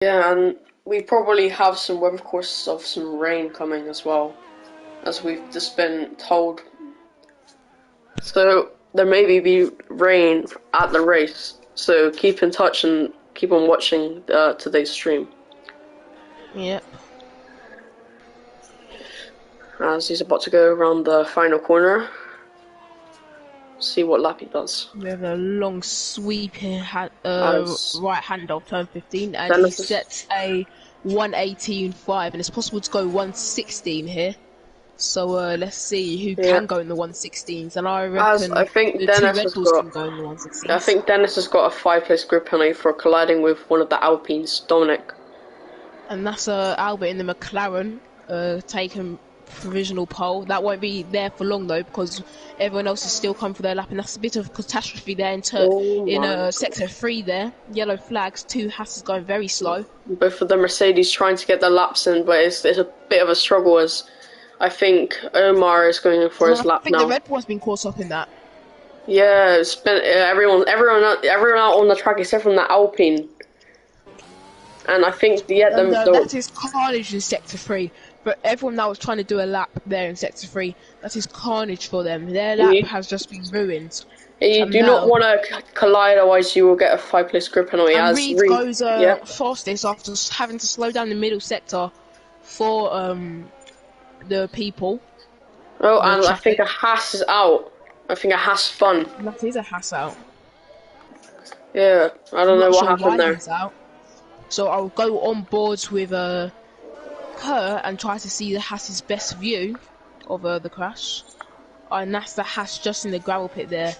Yeah, and we probably have some weather courses of some rain coming as well, as we've just been told. So there may be rain at the race. So keep in touch and keep on watching today's stream Yep. as he's about to go around the final corner. See what lap he does. We have a long sweeping As right hand off turn 15, and he Dennis is, sets a 118.5, and it's possible to go 116 here. So let's see who yeah. can go in the 116s, and I As reckon the two Red Bulls can go in the I 116s. think Dennis has got a 5 place grid penalty for colliding with one of the Alpines, Dominic. And that's Albert in the McLaren taking provisional pole. That won't be there for long though, because everyone else is still coming for their lap, and that's a bit of a catastrophe there Oh in my sector 3 there. Yellow flags, two Hasses going very slow. Both of the Mercedes trying to get their laps in, but it's a bit of a struggle as I think Omar is going in for And his I lap think the now. Red Bull has been caught up in that. Yeah, it's been everyone out on the track except from the Alpine, and I think And that is carnage in sector 3. But everyone that was trying to do a lap there in sector 3, that is carnage for them. Their lap you, has just been ruined. you And do not now want to collide, otherwise you will get a 5 place grid penalty. And As Reed Reed, goes yeah. fastest after having to slow down the middle sector for the people, Oh, the and I think traffic. a Haas is out. I think a Haas spun. And that is a Haas out. Yeah, I I'm don't know not what sure happened why there. he's out. So I'll go on boards with her and try to see the Haas's best view of the crash. And that's the Haas just in the gravel pit there.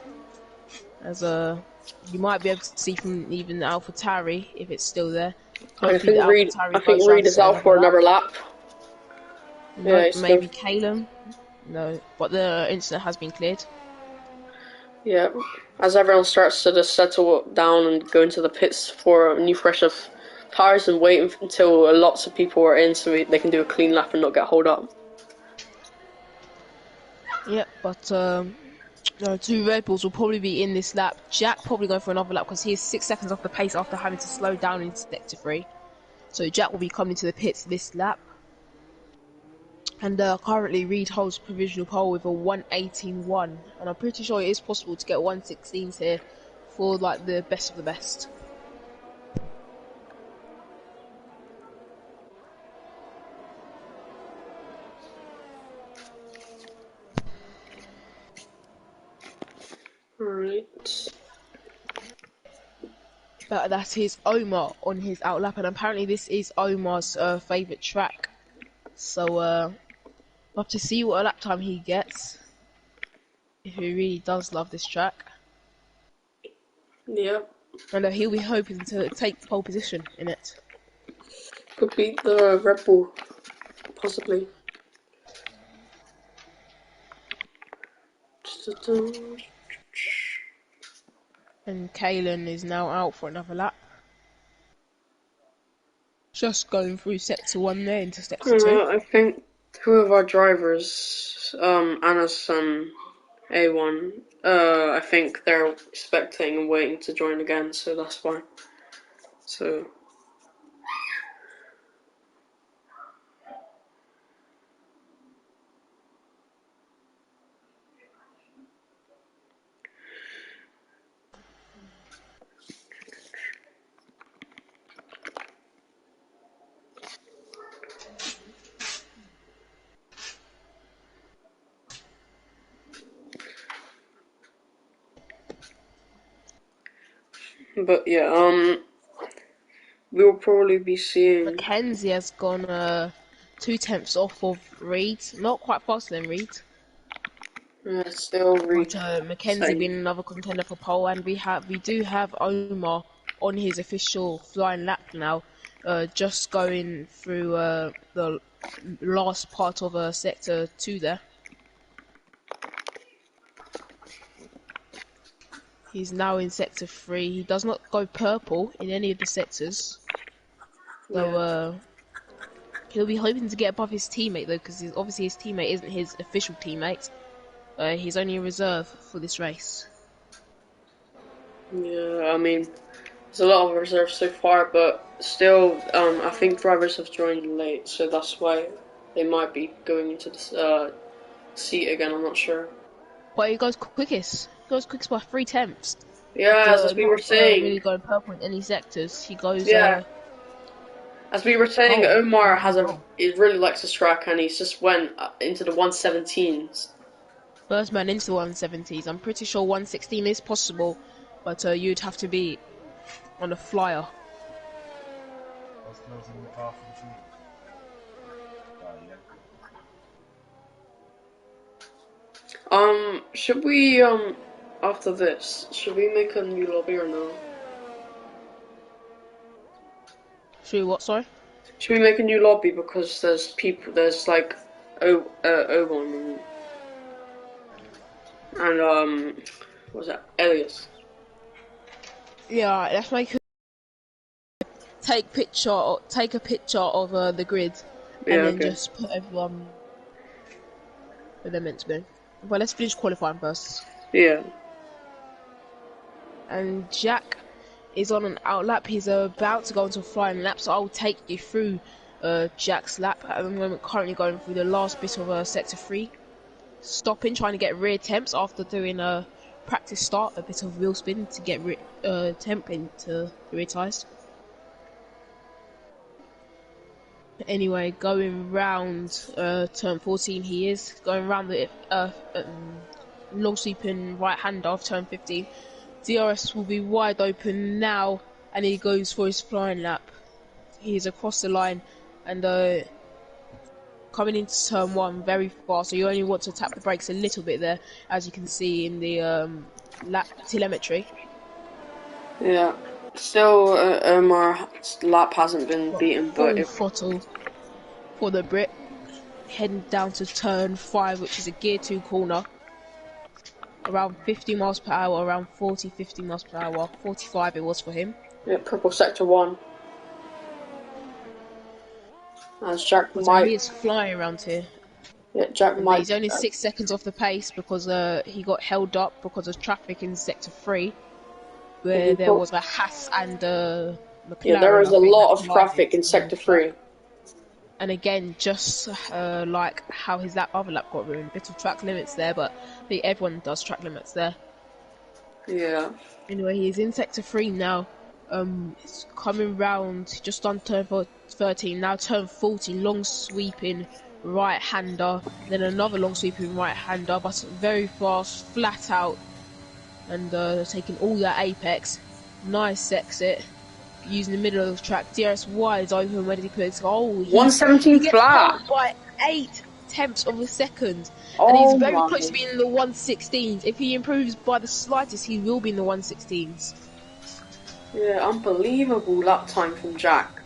As you might be able to see from even the AlphaTauri if it's still there. Hopefully the I AlphaTauri think goes around Reed to is set out another for lap. another lap. Yeah, No, he's still. maybe Calum. No, but the incident has been cleared. Yeah, as everyone starts to just settle down and go into the pits for a new fresh of tires and wait until lots of people are in so they can do a clean lap and not get hold up. Yep, but no, two Red Bulls will probably be in this lap. Jack probably going for another lap because he is 6 seconds off the pace after having to slow down in sector 3. So Jack will be coming to the pits this lap. And currently Reed holds provisional pole with a 118.1, and I'm pretty sure it is possible to get 116s here for like the best of the best. Right. But that is Omar on his outlap, and apparently this is Omar's favourite track. So we'll have to see what lap time he gets, if he really does love this track. Yep. And he'll be hoping to take pole position in it. Could beat the Red Bull, possibly. And Kalen is now out for another lap. Just going through sector 1 there into sector 2. I think two of our drivers, Anna's A1, I think they're expecting and waiting to join again, so that's fine. So. But yeah, we will probably be seeing. Mackenzie has gone 2 tenths off of Reed. Not quite faster than Reed. Still But read. Mackenzie Same. being another contender for pole, and we do have Omar on his official flying lap now, just going through the last part of sector 2 there. He's now in sector 3. He does not go purple in any of the sectors, so Yeah. he'll be hoping to get above his teammate though, because obviously his teammate isn't his official teammate. He's only a reserve for this race. Yeah, I mean, There's a lot of reserves so far, but still, I think drivers have joined late, so that's why they might be going into this seat again. I'm not sure. But he goes quickest. He goes quickest by 3 tenths. Yeah, as we were Not saying. really going purple in any sectors. He goes Yeah, as we were saying, oh, Omar really well. he really likes his track, and he's just went into the 117s. First man into the 170s. I'm pretty sure 116 is possible, but you'd have to be on a flyer. Should we after this, should we make a new lobby or no? Should we what, sorry? Should we make a new lobby because there's like O1 and what was that? Elias. Yeah, let's make a take a picture of the grid, Yeah, and then okay. just put everyone where they're meant to be. Well, let's finish qualifying first. Yeah. And Jack is on an out lap. He's about to go into a flying lap, so I'll take you through Jack's lap at the moment. Currently going through the last bit of sector 3, stopping, trying to get rear temps after doing a practice start, a bit of wheel spin to get temp into the rear tyres. Anyway, going round turn 14, he is going round the long sweeping right hander of turn 15. DRS will be wide open now, and he goes for his flying lap. He's across the line and coming into turn 1 very fast, so you only want to tap the brakes a little bit there, as you can see in the lap telemetry. Yeah. Still, Omar's lap hasn't been beaten, but Full throttle for the Brit, heading down to turn 5, which is a gear 2 corner. Around 50 miles per hour, around 40-50 miles per hour, 45 it was for him. yeah, purple sector 1. As Jack So might. he is flying around here. Yeah, Jack And might. he's only 6 seconds off the pace because he got held up because of traffic in sector 3, where there was a Haas and a McLaren. Yeah, there was I a think, lot of traffic in sector 3. And again, just like how his other lap got ruined, bit of track limits there, but I think everyone does track limits there. Yeah. Anyway, he's in sector 3 now. It's coming round just on turn 13. Now turn 14, long sweeping right hander, then another long sweeping right hander, but very fast, flat out, and taking all that apex. Nice exit. Using the middle of the track, DRS wide open. Where did he put it? Oh, 117 he flat. gets by 8 tenths of a second, Oh, and he's very close to being in the 116s. If he improves by the slightest, he will be in the 116s. Yeah, unbelievable lap time from Jack.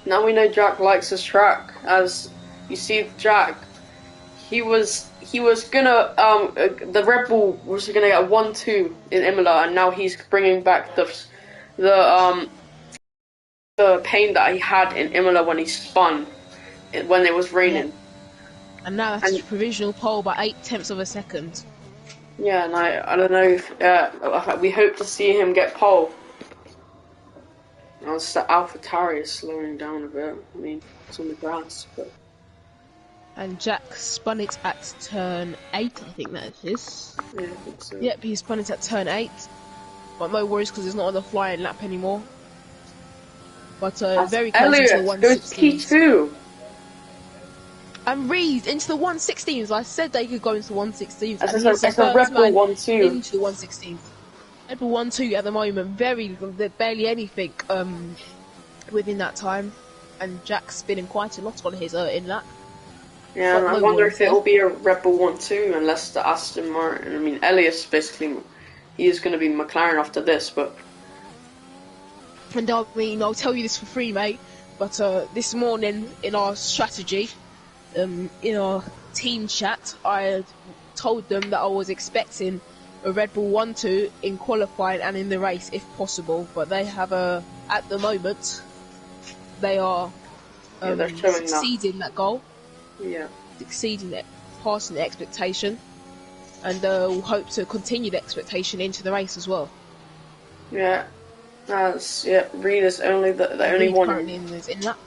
Now we know Jack likes his track. As you see, Jack, he was gonna the Red Bull was gonna get 1-2 in Imola, and now he's bringing back the pain that he had in Imola when he spun when it was raining. Yeah. And now that's provisional pole by 8 tenths of a second. Yeah, and I don't know if we hope to see him get pole. It's the AlphaTauri is slowing down a bit. I mean, it's on the grass, but. And Jack spun it at turn 8, I think that is. Yeah, I think so. Yep, he spun it at turn 8. But no worries because it's not on the flying lap anymore. But very close Elliot, to the 116s. P2. And Reed into the 116s. I said they could go into the 116s. It's a Red Bull 1-2. Into the 116s. Red Bull 1-2 at the moment. Barely anything within that time. And Jack's spinning quite a lot on his in lap. Yeah, and I wonder if it will be a Red Bull 1-2 unless the Aston Martin. I mean, Elias basically, he is going to be McLaren after this, but. And I mean, I'll tell you this for free, mate. But this morning in our strategy, in our team chat, I told them that I was expecting a Red Bull 1-2 in qualifying and in the race if possible. But they have at the moment, they are they're succeeding that goal. Yeah. Exceeding it, passing the expectation. and we'll hope to continue the expectation into the race as well. Yeah, Reed is only the only Reed one. currently in lap.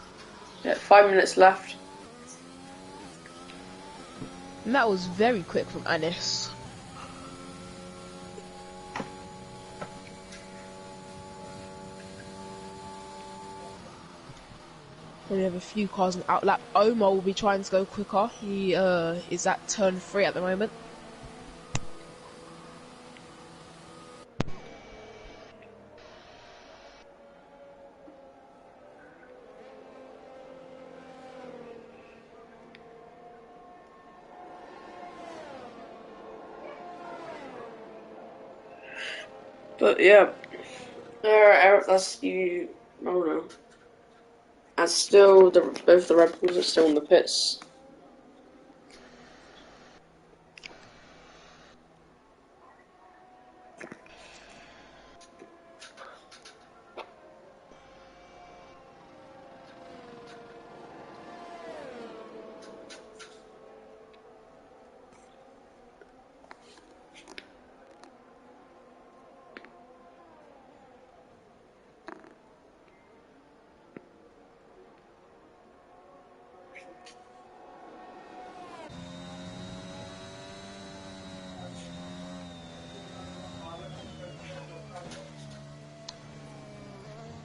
Yeah, 5 minutes left. And that was very quick from Anis. We have a few cars in outlap. Omar will be trying to go quicker. He is at turn 3 at the moment. But yeah, that's you. I don't know. And still, both the Red Bulls are still in the pits.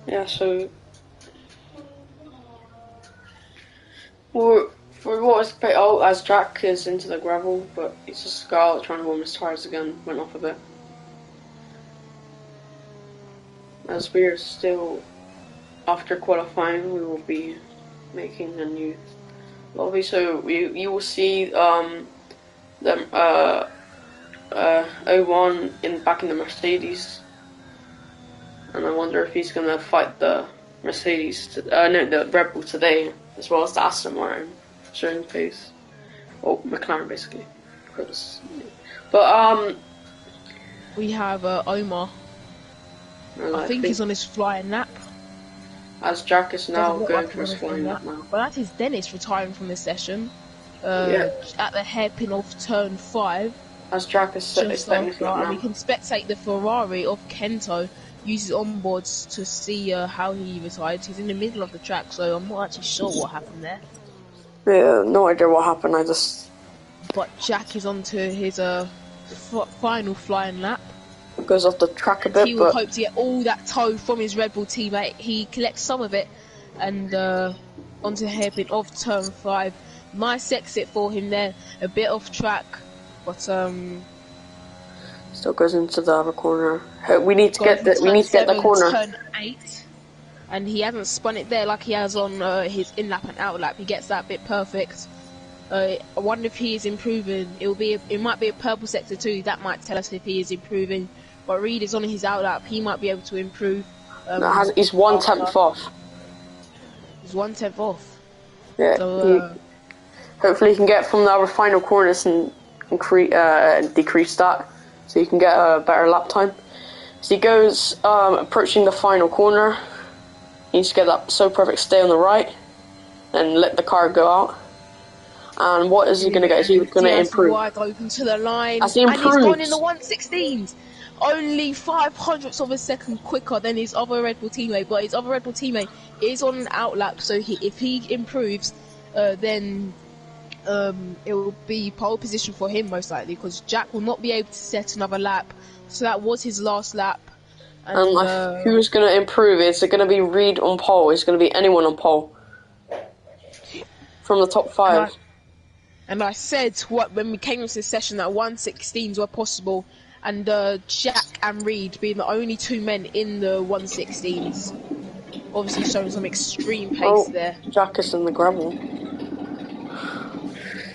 Yeah, so for what was paid out as Jack is into the gravel, but it's just Scarlet trying to warm his tires again, went off a bit. As we are still after qualifying, we will be making a new lobby, so you will see them O1 back in the Mercedes, and I wonder if he's gonna fight the Mercedes, the Red Bull today, as well as the Aston Martin, showing pace, or McLaren basically. But We have Omar. I think he's on his flying lap. As Jack is now going like for his flying lap now. But that is Dennis retiring from the session. At the hairpin of turn 5. As Jack is and we can spectate the Ferrari of Kento use his onboards to see how he retired. He's in the middle of the track, so I'm not actually sure what happened there. Yeah, no idea what happened. But Jack is on to his final flying lap. Goes off the track a bit, he will hope to get all that tow from his Red Bull teammate. He collects some of it and onto the hairpin of turn 5. Nice exit for him there, a bit off track, but still goes into the other corner. We need to get the corner. Turn 8, and he hasn't spun it there like he has on his in lap and out lap. He gets that bit perfect. I wonder if he is improving. It might be a purple sector too. That might tell us if he is improving. But Reed is on his out lap. He might be able to improve. He's 1/10 off. He's 1/10 off. Yeah. So, hopefully he can get from the other final corners and decrease that, so you can get a better lap time. So he goes approaching the final corner. He needs to get that so perfect stay on the right, and let the car go out. And what is he going to get? Is he going to improve? Wide open to the line, and he's gone in the 1/16s. Only 0.05 of a second quicker than his other Red Bull teammate, but his other Red Bull teammate is on an out lap, so if he improves, then it will be pole position for him most likely, because Jack will not be able to set another lap. So that was his last lap. And who's going to improve? Is it going to be Reed on pole? Is it going to be anyone on pole from the top 5? And I said when we came into this session that 1/16s were possible, and Jack and Reed being the only 2 men in the 1/16s, obviously showing some extreme pace there. Jack is in the gravel.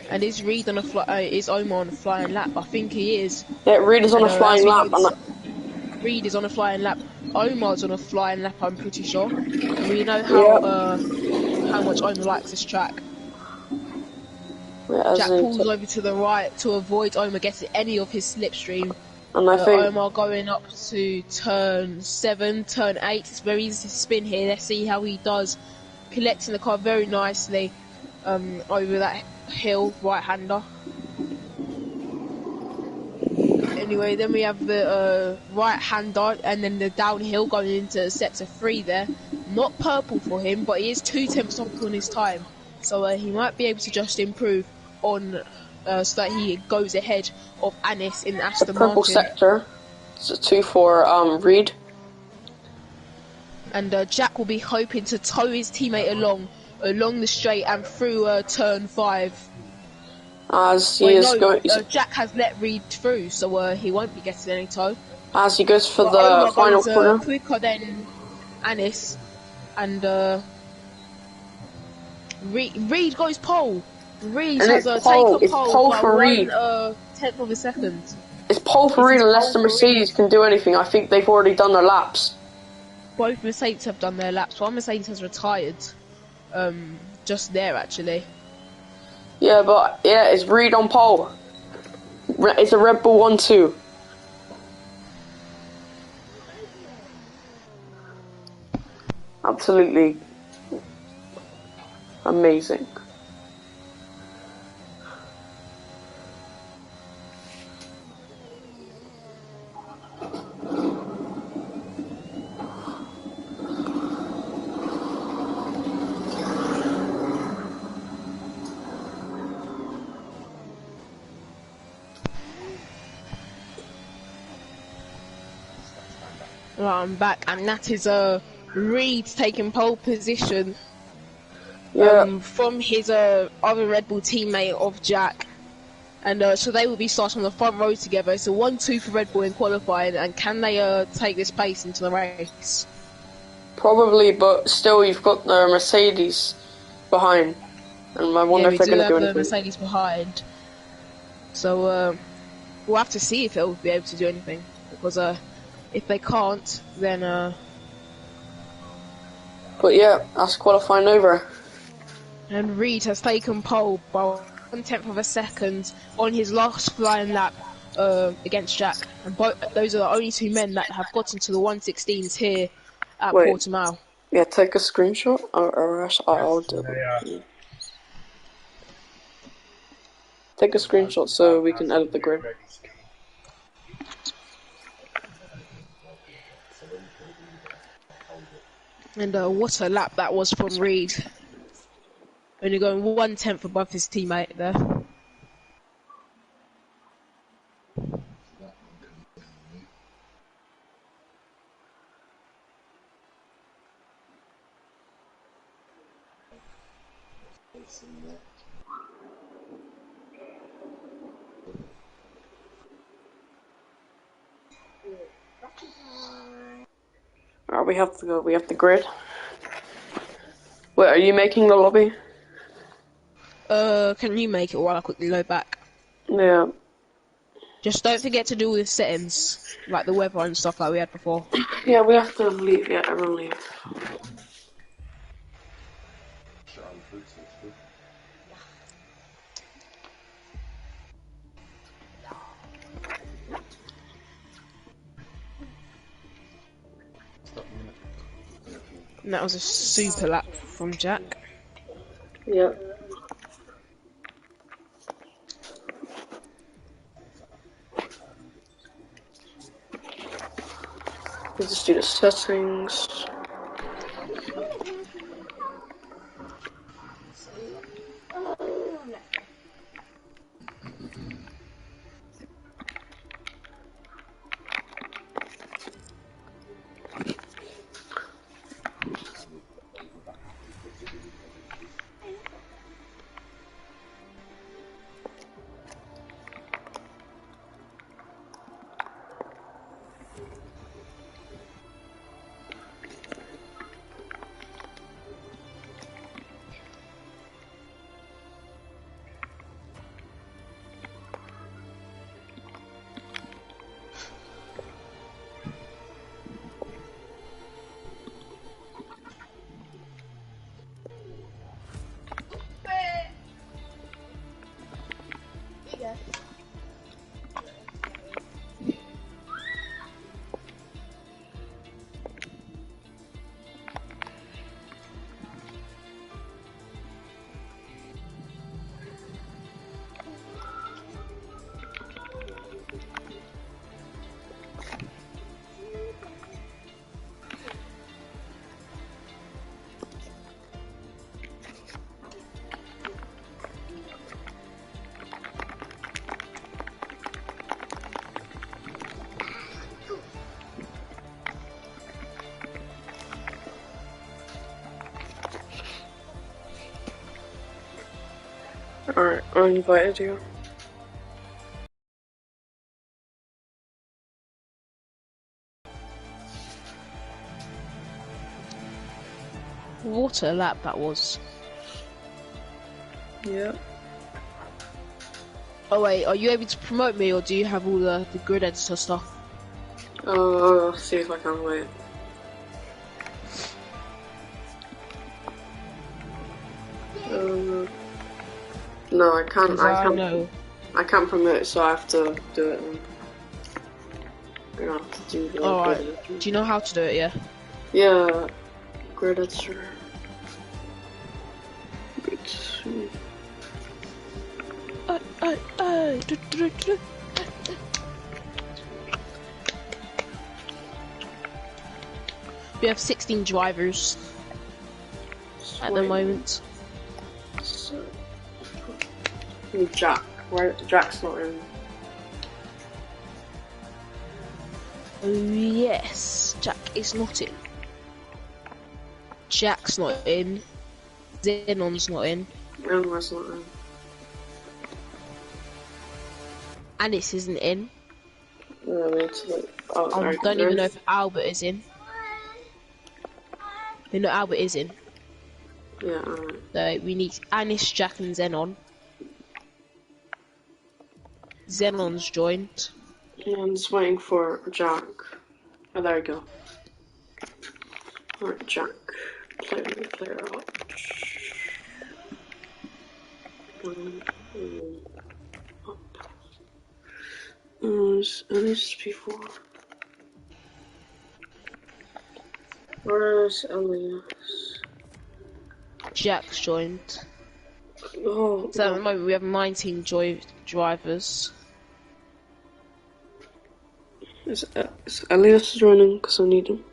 And is Reed on is Omar on a flying lap? I think he is. Yeah, Reed is on a flying lap. Reed is on a flying lap. Omar's on a flying lap, I'm pretty sure. And we know how much Omar likes this track. Yeah, Jack pulls over to the right to avoid Omar getting any of his slipstream. And I think Omar going up to turn 7, turn 8. It's very easy to spin here. Let's see how he does. Collecting the car very nicely over that hill, right-hander. anyway, then we have the right-hander and then the downhill going into sector 3 there. Not purple for him, but he is 2/10 off on his time. So he might be able to just improve on so that he goes ahead of Anis in Aston Purple Martin. sector. It's a 2 for Reed. And Jack will be hoping to tow his teammate along the straight and through turn 5. As he is going, Jack has let Reed through, so he won't be getting any tow. as he goes for But the Omar final goes corner. quicker than Anis, and Reed goes pole. Reed And has it's taken pole pole by for Reed. 1/10 of a second. It's pole for This Reed is unless pole the for Mercedes Reed. can do anything. I think they've already done their laps. Both Mercedes have done their laps. One Mercedes has retired. Just there actually. Yeah, but yeah, it's Reed on pole. It's a Red Bull 1-2. Absolutely amazing. Right, I'm back, and that is Reed taking pole position. Yeah. From his other Red Bull teammate of Jack. And so they will be starting on the front row together. So 1-2 for Red Bull in qualifying, and can they take this place into the race? Probably, but still you've got the Mercedes behind. And I wonder if they're going to do anything. The Mercedes behind. So we'll have to see if they'll be able to do anything. Because if they can't, then... But yeah, that's qualifying over. And Reed has taken pole by 1/10 of a second on his last flying lap against Jack. And those are the only two men that have gotten to the 116s here at Portimao. Yeah, take a screenshot or I'll do it. Take a screenshot so we can edit the grid. And what a lap that was from Reed. Only going 1/10 above his teammate there. Alright, we have to go. We have the grid. Wait, are you making the lobby? Can you make it while I quickly load back? Yeah. Just don't forget to do all the settings, like the weather and stuff like we had before. Yeah, we have to leave. Yeah, everyone leave. And that was a super lap from Jack. Yeah. Let's just do the settings. Alright, I invited you. What a lap that was. Yeah. Oh wait, are you able to promote me, or do you have all the grid editor stuff? I'll see if I can wait. No, I can't. I can't promote, so I have to do it. I'm gonna have to do the Alright. grid editor. Do you know how to do it? Yeah. Yeah, grid editor. We have 16 drivers at the moment. So, Jack, where Jack's not in. Oh yes, Jack is not in. Jack's not in. Xenon's not in. Elmer's not in. Anis isn't in. I don't even know if Albert is in. No, Albert is in. Yeah, alright. So we need Anis, Jack, and Xenon. Xenon's joined. Yeah, I'm just waiting for Jack. Oh, there we go. Alright, Jack. Player out. Anis before. Where's Elias? Jack's joined. Oh, So at the moment we have 19 drivers. Is Elias joining? Because I need him.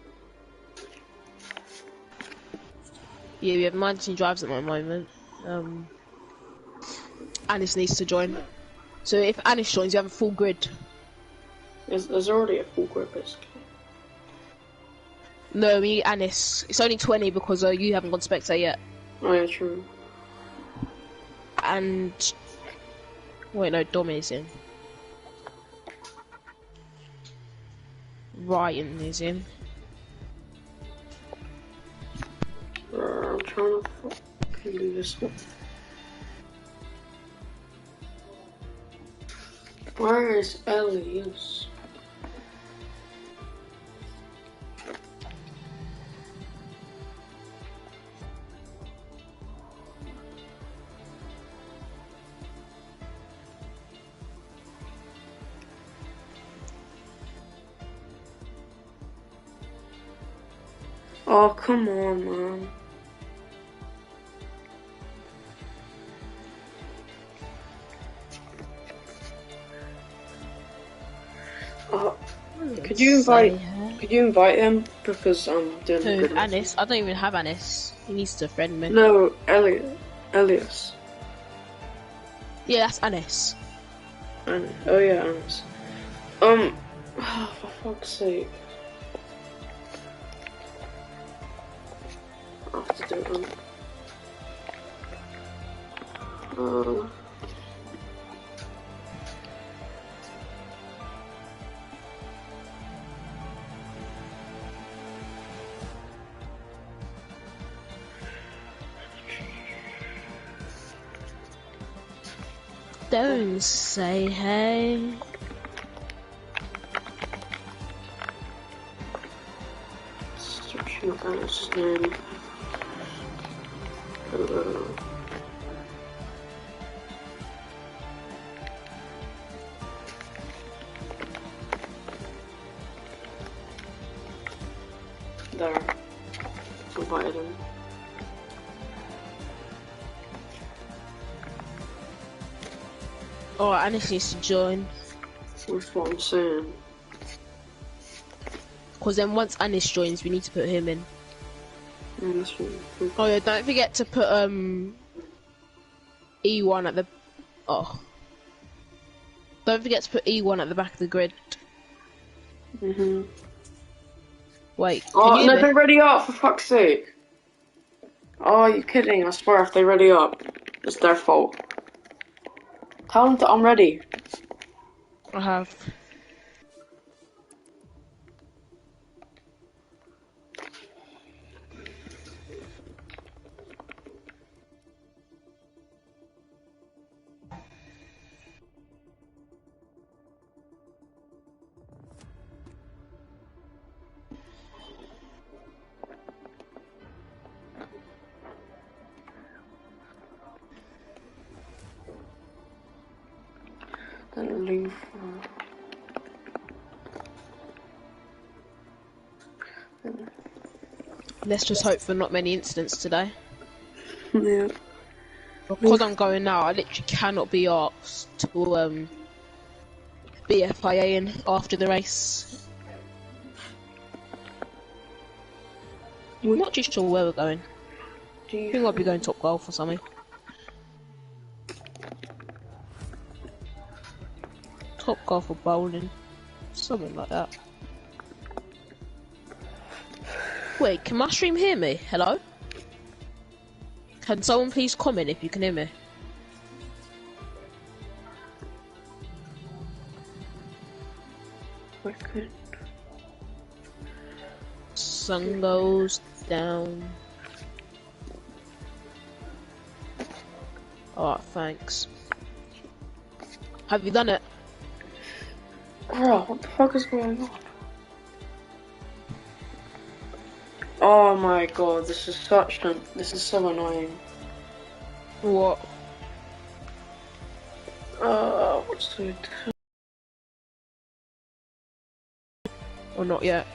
Yeah, we have 19 drivers at the moment. Anis needs to join. So if Anis joins, you have a full grid. There's already a full grid, basically. No, we need Anis. It's only 20 because you haven't gone Spectre yet. Oh yeah, true. And wait, no, Dom is in. Ryan is in. I'm trying to fucking do this one. Where is Elias? Oh, come on, man. Could you invite him? Because I'm doing Who? good. Anis? I don't even have Anis. He needs to friend me. No, Elias. Yeah, that's Anis. Oh yeah, Anis. For fuck's sake. I have to do it. Don't say hey. Searching up Anis' name. There. Invited him. Oh, Anis needs to join. That's what I'm saying. Because then once Anis joins, we need to put him in. Yeah, that's what Oh yeah, don't forget to put E1 at the... Oh. Don't forget to put E1 at the back of the grid. Wait, oh, no, they're ready up, for fuck's sake. Oh, you're kidding. I swear if they ready up, it's their fault. Tell them that I'm ready. I have. Then leave. Let's just hope for not many incidents today. Yeah. Because I'm going now, I literally cannot be asked to be FIA-ing after the race. I'm not too sure where we're going. I think I'll be going Top Golf or something. Top Golf or bowling. Something like that. Wait, can my stream hear me? Hello? Can someone please comment if you can hear me? Okay. Sun goes down. Alright, thanks. Have you done it? Bro, what the fuck is going on? Oh my god, this is so annoying. What? What's the Or not yet?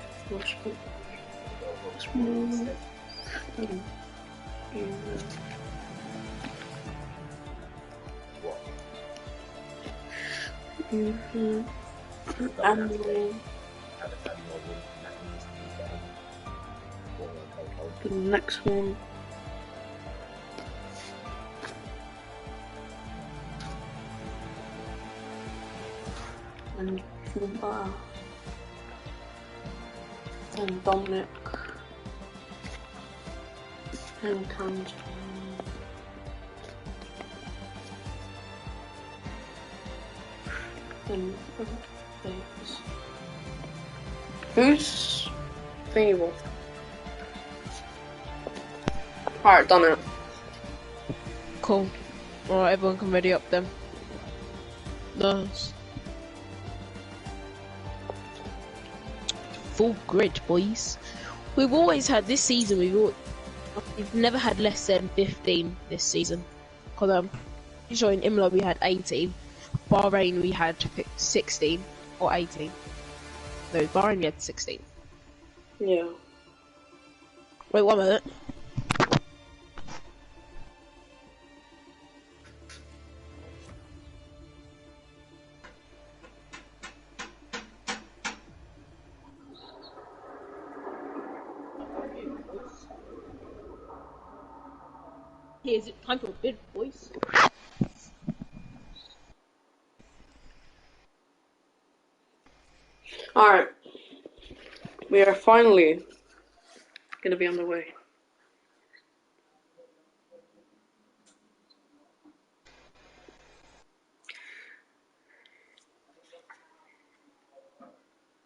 The next one. And Dominic and Kanji. And who's Fable? Alright, done it. Cool. Alright, everyone can ready up then. Nice. Full grid, boys. We've always had this season. We've never had less than 15 this season. Cause I'm pretty sure in Imola we had 18. Bahrain we had 16 or 18. No, Bahrain we had 16. Yeah. Wait 1 minute. Hey, is it time for a bid, boys? Alright. We are finally gonna be on the way.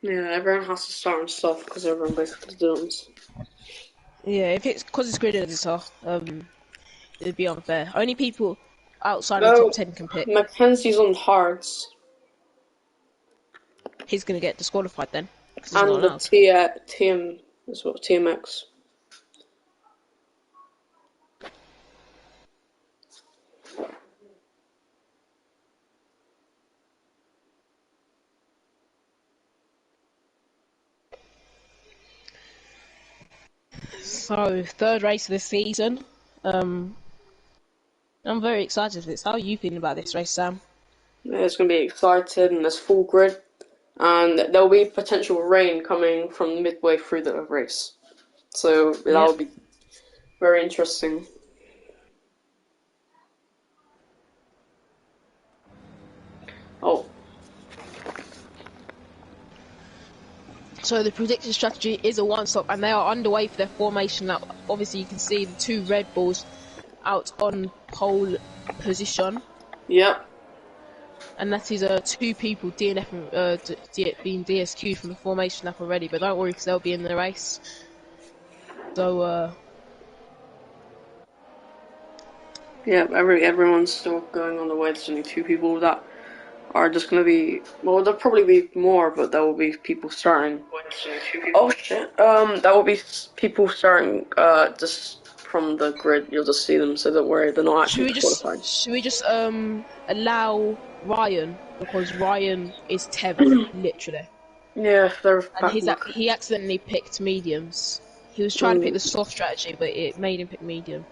Yeah, everyone has to start and stuff because everyone basically does. Yeah, if it's because it's grid editor, it'd be unfair. Only people outside the top 10 can pick. Mackenzie's on hards. He's gonna get disqualified then, because he's And not the allowed. TM as well, TMX. So, third race of the season. I'm very excited for this. How are you feeling about this race, Sam? Yeah, it's gonna be exciting and there's full grid. And there'll be potential rain coming from midway through the race. So that'll be very interesting. Oh. So the predicted strategy is a one-stop, and they are underway for their formation. Now, obviously, you can see the two Red Bulls out on pole position. Yep. and that is 2 people DNF being DSQ'd from the formation lap already. But don't worry, because they'll be in the race. So yeah, everyone's still going on the way. There's only 2 people that are just going to be. Well, there'll probably be more, but there will be people starting. Oh shit! That will be people starting just from the grid. You'll just see them, so don't worry. They're not actually qualified. should we just allow Ryan, because Ryan is 10th, literally. Yeah, they're And back. he accidentally picked mediums. He was trying to pick the soft strategy, but it made him pick medium.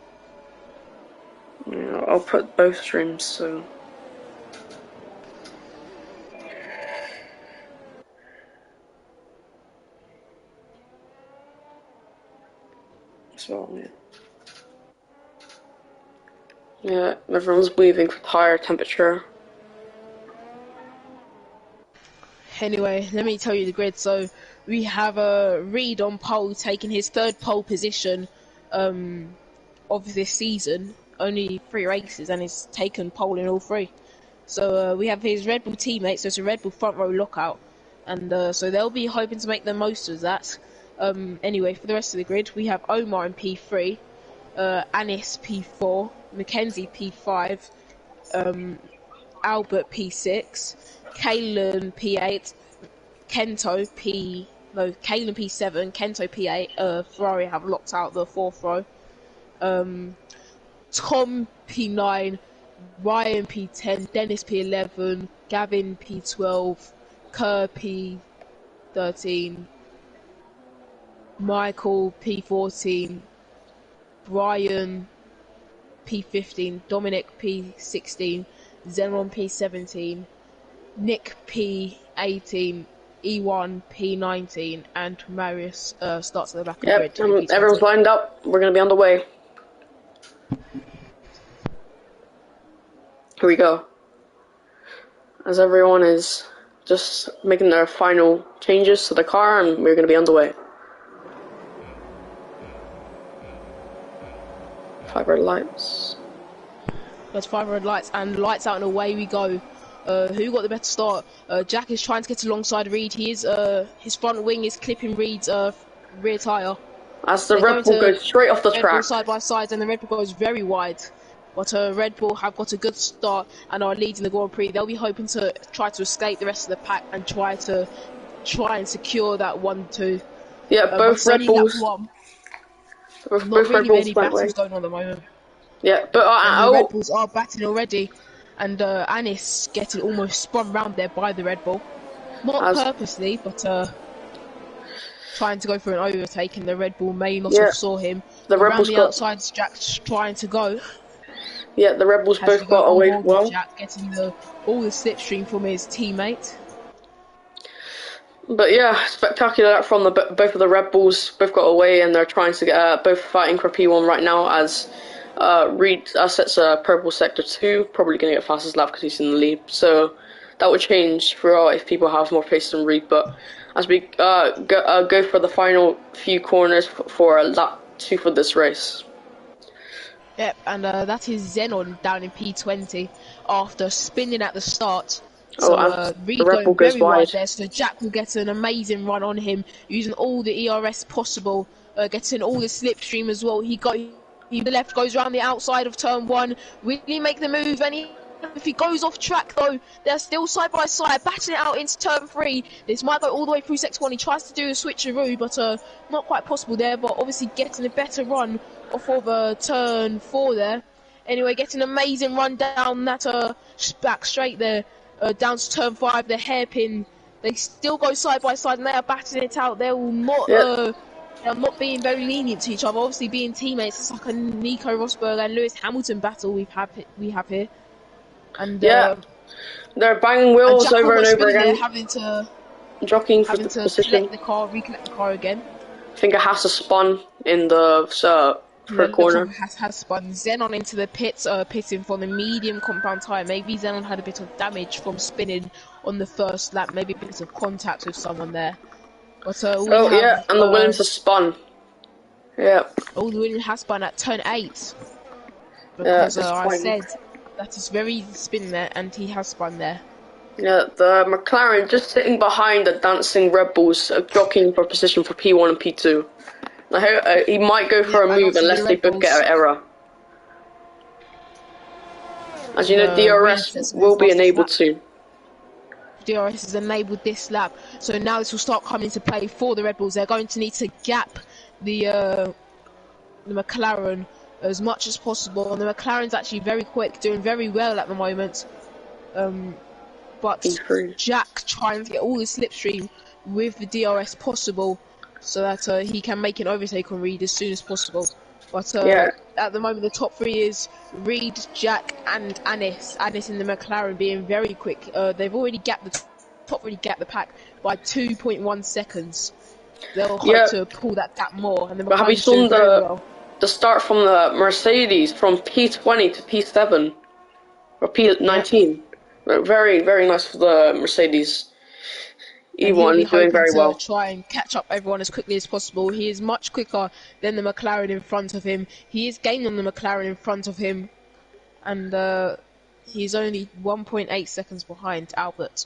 Yeah, I'll put both streams, so. So, yeah. Yeah, everyone's leaving for higher temperature. Anyway, let me tell you the grid. So we have Reed on pole, taking his 3rd pole position of this season. Only 3 races, and he's taken pole in all 3. So we have his Red Bull teammates. So it's a Red Bull front row lockout, and so they'll be hoping to make the most of that. Anyway, for the rest of the grid, we have Omar in P3, Anis P4, Mackenzie P5, Albert P6, Kalen P8, Kalen P7, Kento P8, Ferrari have locked out the 4th row, Tom P9, Ryan P10, Dennis P11, Gavin P12, Kerr P13, Michael P14, Brian P15, Dominic P16, Zenon P17, Nick P18, E1 P19, and Marius starts at the back of the grid. Everyone's lined up. We're going to be on the way. Here we go. As everyone is just making their final changes to the car, and we're going to be on the way. 5 red lights. There's 5 red lights, and lights out and away we go. Who got the better start? Jack is trying to get alongside Reed. He is his front wing is clipping Reed's rear tyre. As the Red Bull goes straight off the track. Red Bull side by side, and the Red Bull goes very wide. But Red Bull have got a good start and are leading the Grand Prix. They'll be hoping to try to escape the rest of the pack and try and secure that 1-2. Yeah, both Red Bulls. Not really many battles going on at the moment. Yeah, but the Red Bulls are battling already, and Anis getting almost spun round there by the Red Bull, not purposely, but trying to go for an overtake, and the Red Bull may not have saw him. Around the outside, Jack's trying to go. Yeah, the Red Bulls both got away well. Jack getting all the slipstream from his teammate. But yeah, spectacular from both of the Red Bulls. Both got away, and they're trying to get both fighting for P1 right now. As Reed sets purple sector 2, probably going to get fastest lap because he's in the lead. So that would change throughout if people have more pace than Reed. But as we go for the final few corners for lap 2 for this race. Yep, and that is Zenon down in P20 after spinning at the start. So Reed going very wide there, so Jack will get an amazing run on him, using all the ERS possible, getting all the slipstream as well. He the left goes around the outside of turn 1, really make the move, and if he goes off track though, they're still side by side, battling it out into turn 3. This might go all the way through sector 1. He tries to do a switcheroo, but not quite possible there, but obviously getting a better run off of turn 4 there. Anyway, getting an amazing run down that back straight there. Down to turn 5, the hairpin. They still go side by side, and they are battling it out. They will not. They're not being very lenient to each other. Obviously, being teammates, it's like a Nico Rosberg and Lewis Hamilton battle we have here. And they're banging wheels over and over again. Having to jockeying for the position. Recollect the car again. I think it has to spun in the corner. Has spun Zenon into the pits, pitting for the medium compound tyre. Maybe Zenon had a bit of damage from spinning on the first lap, maybe a bit of contact with someone there. But and the Williams has spun. Yeah. Oh, the Williams has spun at turn 8. Because I said that is very spin there, and he has spun there. Yeah, the McLaren just sitting behind the dancing Red Bulls, jockeying for position for P1 and P2. He might go Yeah, for a and move obviously unless the they Red both get Bulls, an error. As you know, Reed DRS sets in will be fastest enabled lap. soon. DRS has enabled this lap, so now this will start coming into play for the Red Bulls. They're going to need to gap the McLaren as much as possible, and the McLaren's actually very quick, doing very well at the moment. But P3. Jack trying to get all the slipstream with the DRS possible, so that he can make an overtake on Reed as soon as possible. But Yeah, at the moment, the top three is Reed, Jack, and Anis. Anis in the McLaren being very quick. They've already gapped the top, already gapped the pack by 2.1 seconds. They'll hope yeah. to pull that gap more, and the But have you McLaren's doing seen very well. the start from the Mercedes from P20 to P7 or Yeah. P19? Very, very nice for the Mercedes. And he'll be E1 doing hoping very to well. try and catch up everyone as quickly as possible. He is much quicker than the McLaren in front of him. He is gaining on the McLaren in front of him, and he's only 1.8 seconds behind Albert.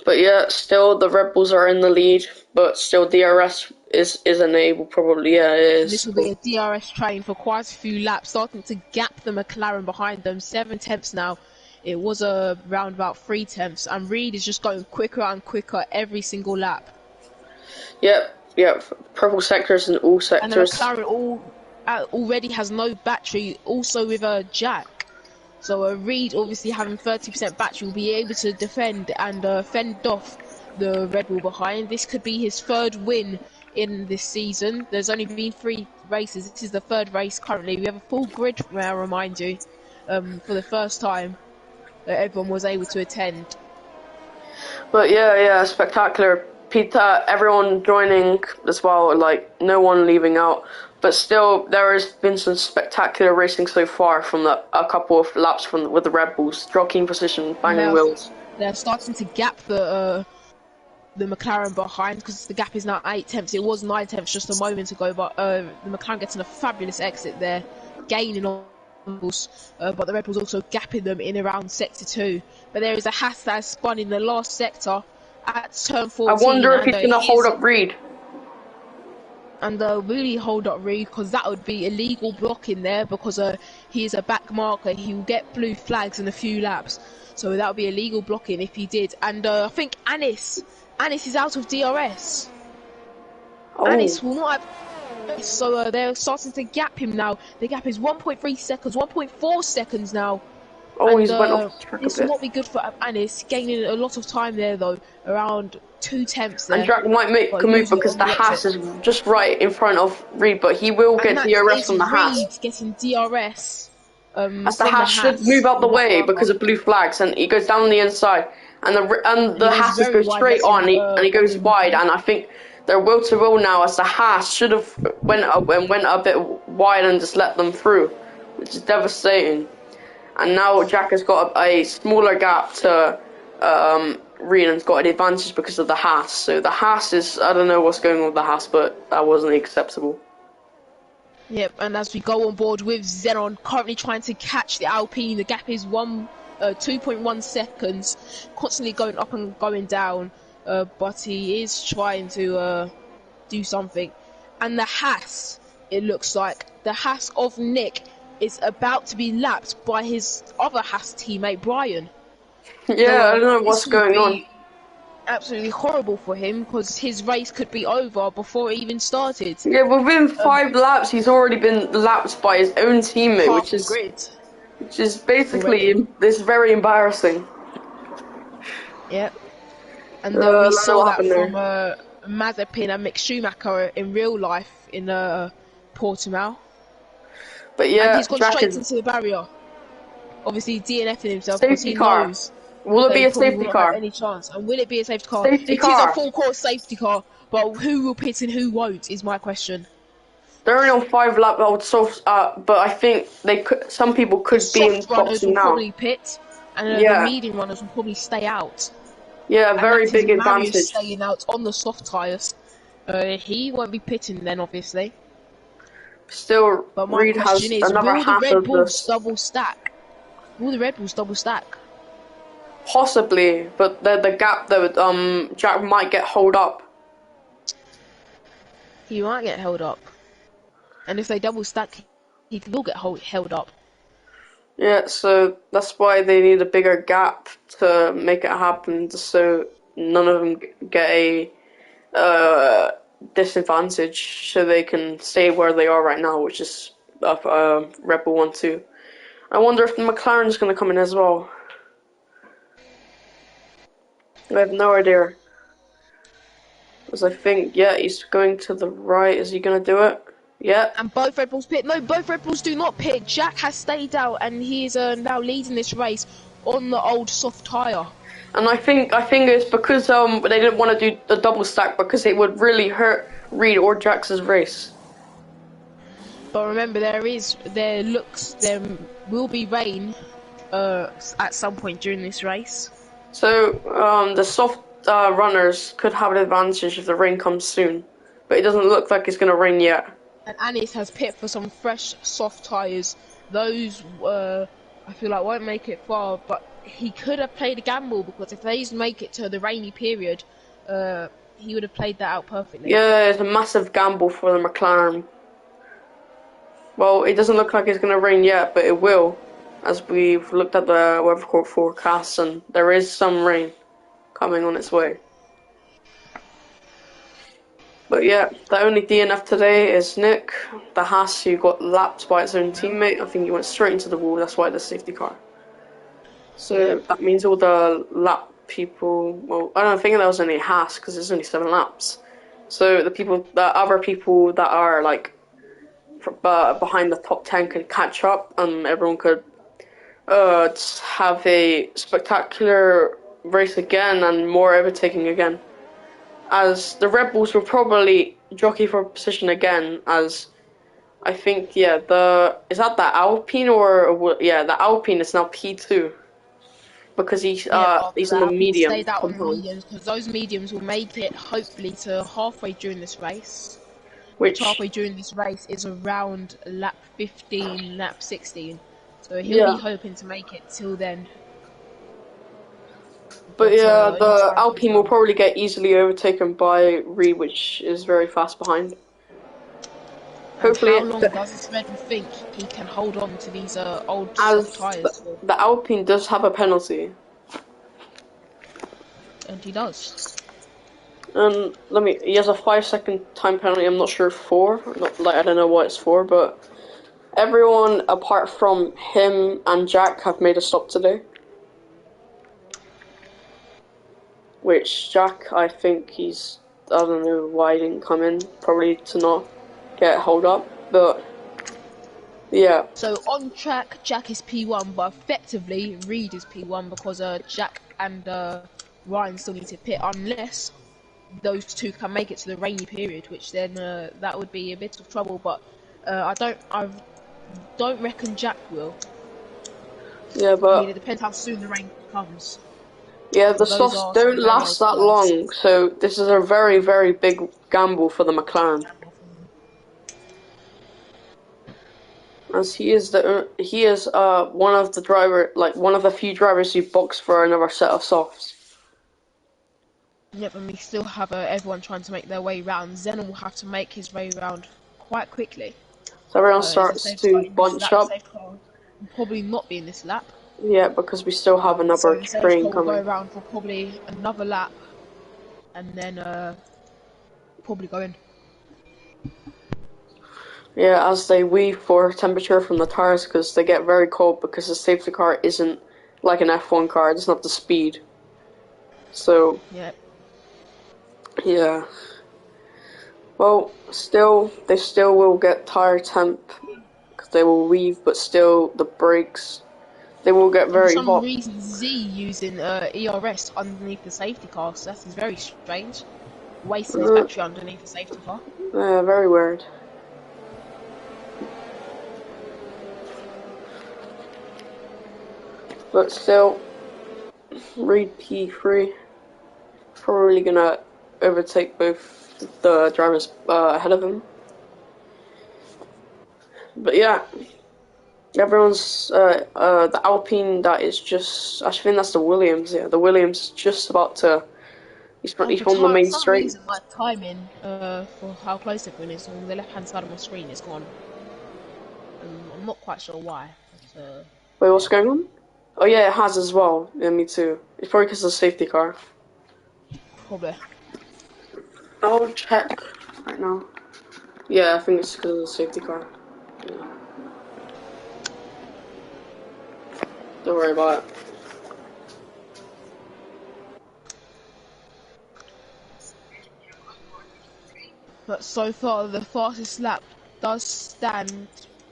But yeah, still the Red Bulls are in the lead, but still DRS is enabled probably. Yeah, it And this is. will be a DRS train for quite a few laps, starting to gap the McLaren behind them. 7 tenths now. It was around about 3 tenths, and Reed is just going quicker and quicker every single lap. Yep, yep. Purple sectors in all And the sectors. McLaren already has no battery, also with a jack. So Reed, obviously having 30% battery, will be able to defend and fend off the Red Bull behind. This could be his third win in this season. There's only been 3 races. This is the third race currently. We have a full grid, may I remind you, for the first time that everyone was able to attend. But yeah, spectacular. Peter, everyone joining as well, like no one leaving out. But still, there has been some spectacular racing so far from a couple of laps from with the Red Bulls, jockeying position, And banging wheels. they're starting to gap the McLaren behind, because the gap is now 8 tenths. It was 9 tenths just a moment ago, but the McLaren getting a fabulous exit there, gaining on but the Red Bulls also gapping them in around sector 2. But there is a Haas that has spun in the last sector at turn I 14, wonder if and he's gonna hold up Reed. really hold up Reed, because that would be illegal blocking there, because he is a back marker. He will get blue flags in a few laps, so that would be illegal blocking if he did. And I think Anis is out of DRS. Oh, Anis will not have. So they're starting to gap him now. The gap is 1.3 seconds, 1.4 seconds now. oh, And he's went off the track a this will bit. not be good for Anis, gaining a lot of time there though, around 2 tenths there. And Jack might make But a move losing it because on the the Haas exit. is just right in front of Reed, but he will And get that DRS is from the Haas. Reed getting DRS As the from the Haas should move Haas, out the the back way marker. because of blue flags, and he goes down the inside, and And he the goes Haas very goes wide, straight lets on, him and he hold goes him wide, behind. and I think they're will to will now, as the Haas should have went up and went a bit wide and just let them through, which is devastating. And now Jack has got a smaller gap to Reed, and's got an advantage because of the Haas. So the Haas is, I don't know what's going on with the Haas, but that wasn't acceptable. Yep, and as we go on board with Xenon, currently trying to catch the Alpine, the gap is 2.1 seconds, constantly going up and going down, but he is trying to do something. And the Haas, it looks like, the Haas of Nick is about to be lapped by his other Haas teammate, Brian. Yeah, So I don't know what's this would going on. be absolutely horrible for him, because his race could be over before it even started. Yeah, within 5 laps, he's already been lapped by his own teammate, Half the grid which is basically already. this very embarrassing. Yep. And I we don't know saw what that happened from there. Mazepin and Mick Schumacher in real life in Portimao. But And yeah, he's gone Jack straight is into the barrier. Obviously DNFing himself, because safety he car. knows Will it that be he a probably will safety not have car? any chance. And will it be a safety car? Safety It is a car. full course safety car, but who will pit and who won't is my question. They're only on 5 laps, but I think they could. Some people The could be in soft runners boxing will now. probably pit, and the Yeah, medium runners will probably stay out. yeah, And very that is big Marius advantage. staying out on the soft tyres. He won't be pitting then, obviously. Still, But my Reed question has is, another will the half Red of Bulls this. double stack? Will the Red Bulls double stack? Possibly, but the gap that Jack might get hold up. He might get held up, and if they double stack, he will get held up. Yeah, so that's why they need a bigger gap to make it happen, so none of them get a disadvantage, so they can stay where they are right now, which is up Red Bull 1-2. I wonder if the McLaren's going to come in as well. I have no idea. Because I think, yeah, he's going to the right. Is he going to do it? Yeah. And both Red Bulls pit. No, both Red Bulls do not pit. Jack has stayed out, and he is now leading this race on the old soft tyre. And I think it's because they didn't want to do the double stack because it would really hurt Reed or Jax's race. But remember, there will be rain at some point during this race. So the soft runners could have an advantage if the rain comes soon, but it doesn't look like it's going to rain yet. And Anis has pit for some fresh soft tyres. Those I feel like won't make it far, but he could have played a gamble, because if they make it to the rainy period, he would have played that out perfectly. Yeah, it's a massive gamble for the McLaren. Well, it doesn't look like it's going to rain yet, but it will, as we've looked at the weather forecast, and there is some rain coming on its way. But yeah, the only DNF today is Nick, the Haas, who got lapped by his own teammate. I think he went straight into the wall, that's why the safety car. So that means all the lap people, well, I don't think there was any Haas because there's only 7 laps. So the other people that are like behind the top 10 could catch up, and everyone could have a spectacular race again and more overtaking again. As the Red Bulls will probably jockey for position again, as I think, is that the Alpine the Alpine is now P2 because he's in the medium. Stayed out on the mediums, because those mediums will make it hopefully to halfway during this race. Which halfway during this race is around lap 15, lap 16. So he'll be hoping to make it till then. But the Alpine will probably get easily overtaken by Reed, which is very fast behind. Hopefully, how long does this Red Bull think he can hold on to these old soft tyres? The Alpine does have a penalty. And he does. He has a 5-second time penalty. I'm not sure I don't know what it's for, but everyone apart from him and Jack have made a stop today. Which Jack, I think I don't know why he didn't come in, probably to not get hold up, but yeah. So on track, Jack is P1, but effectively Reed is P1 because Jack and Ryan still need to pit unless those two can make it to the rainy period, which then that would be a bit of trouble. But I don't reckon Jack will. Yeah, but I mean, it depends how soon the rain comes. Yeah, the softs don't last that long, so this is a very, very big gamble for the McLaren. As he is one of the few drivers who box for another set of softs. Yep, and we still have everyone trying to make their way round. Zenon will have to make his way round quite quickly. So everyone starts to bunch up. Will probably not be in this lap. Yeah, because we still have another train coming. We'll go around for probably another lap, and then probably go in. Yeah, as they weave for temperature from the tires, because they get very cold because the safety car isn't like an F1 car, it doesn't have the speed. So, yeah. Well, they still will get tire temp, because they will weave, but still the brakes, they will get very hot. For some reason, Z using ERS underneath the safety car, so that is very strange. Wasting his battery underneath the safety car. Yeah, very weird. But still, Reed P3, probably gonna overtake both the drivers ahead of him. But yeah, Everyone's the Alpine that is just. I think that's the Williams. Yeah, the Williams just about to. He's on the For main some straight. reason, my timing for how close everyone is on the left-hand side of my screen is gone. I'm not quite sure why, but Wait, what's yeah, going on? Oh yeah, it has as well. Yeah, me too. It's probably because of the safety car. probably. I'll check right now. Yeah, I think it's because of the safety car. Yeah. Don't worry about it. But so far, the fastest lap does stand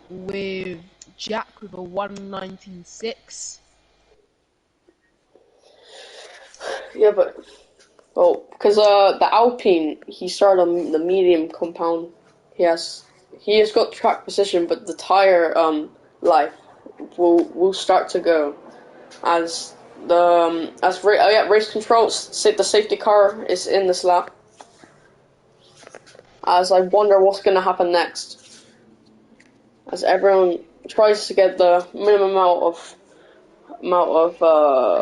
with Jack with a 1:19.6. Yeah, but well, because the Alpine he started on the medium compound. He has got track position, but the tire life will start to go as race controls. The safety car is in this lap. As I wonder what's gonna happen next, as everyone tries to get the minimum amount of And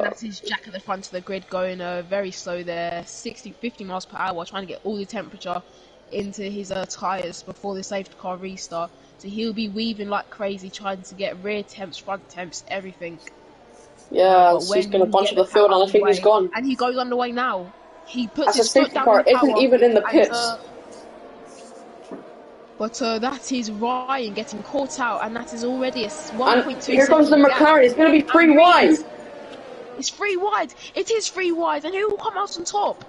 that is Jack at the front of the grid going very slow there, 60, 50 miles per hour, trying to get all the temperature into his tyres before the safety car restart. So he'll be weaving like crazy, trying to get rear temps, front temps, everything. yeah. But So he's when gonna you bunch get of the the pack field, and I think he's underway, gone. and he goes underway now, he puts As the his foot safety down in car isn't power, even in the and pits. but that is Ryan getting caught out, and that is already a And 1.2 here comes the second gap. McLaren. It's going to be And three Reed wide. is free wide. It is free wide, and who will come out on top?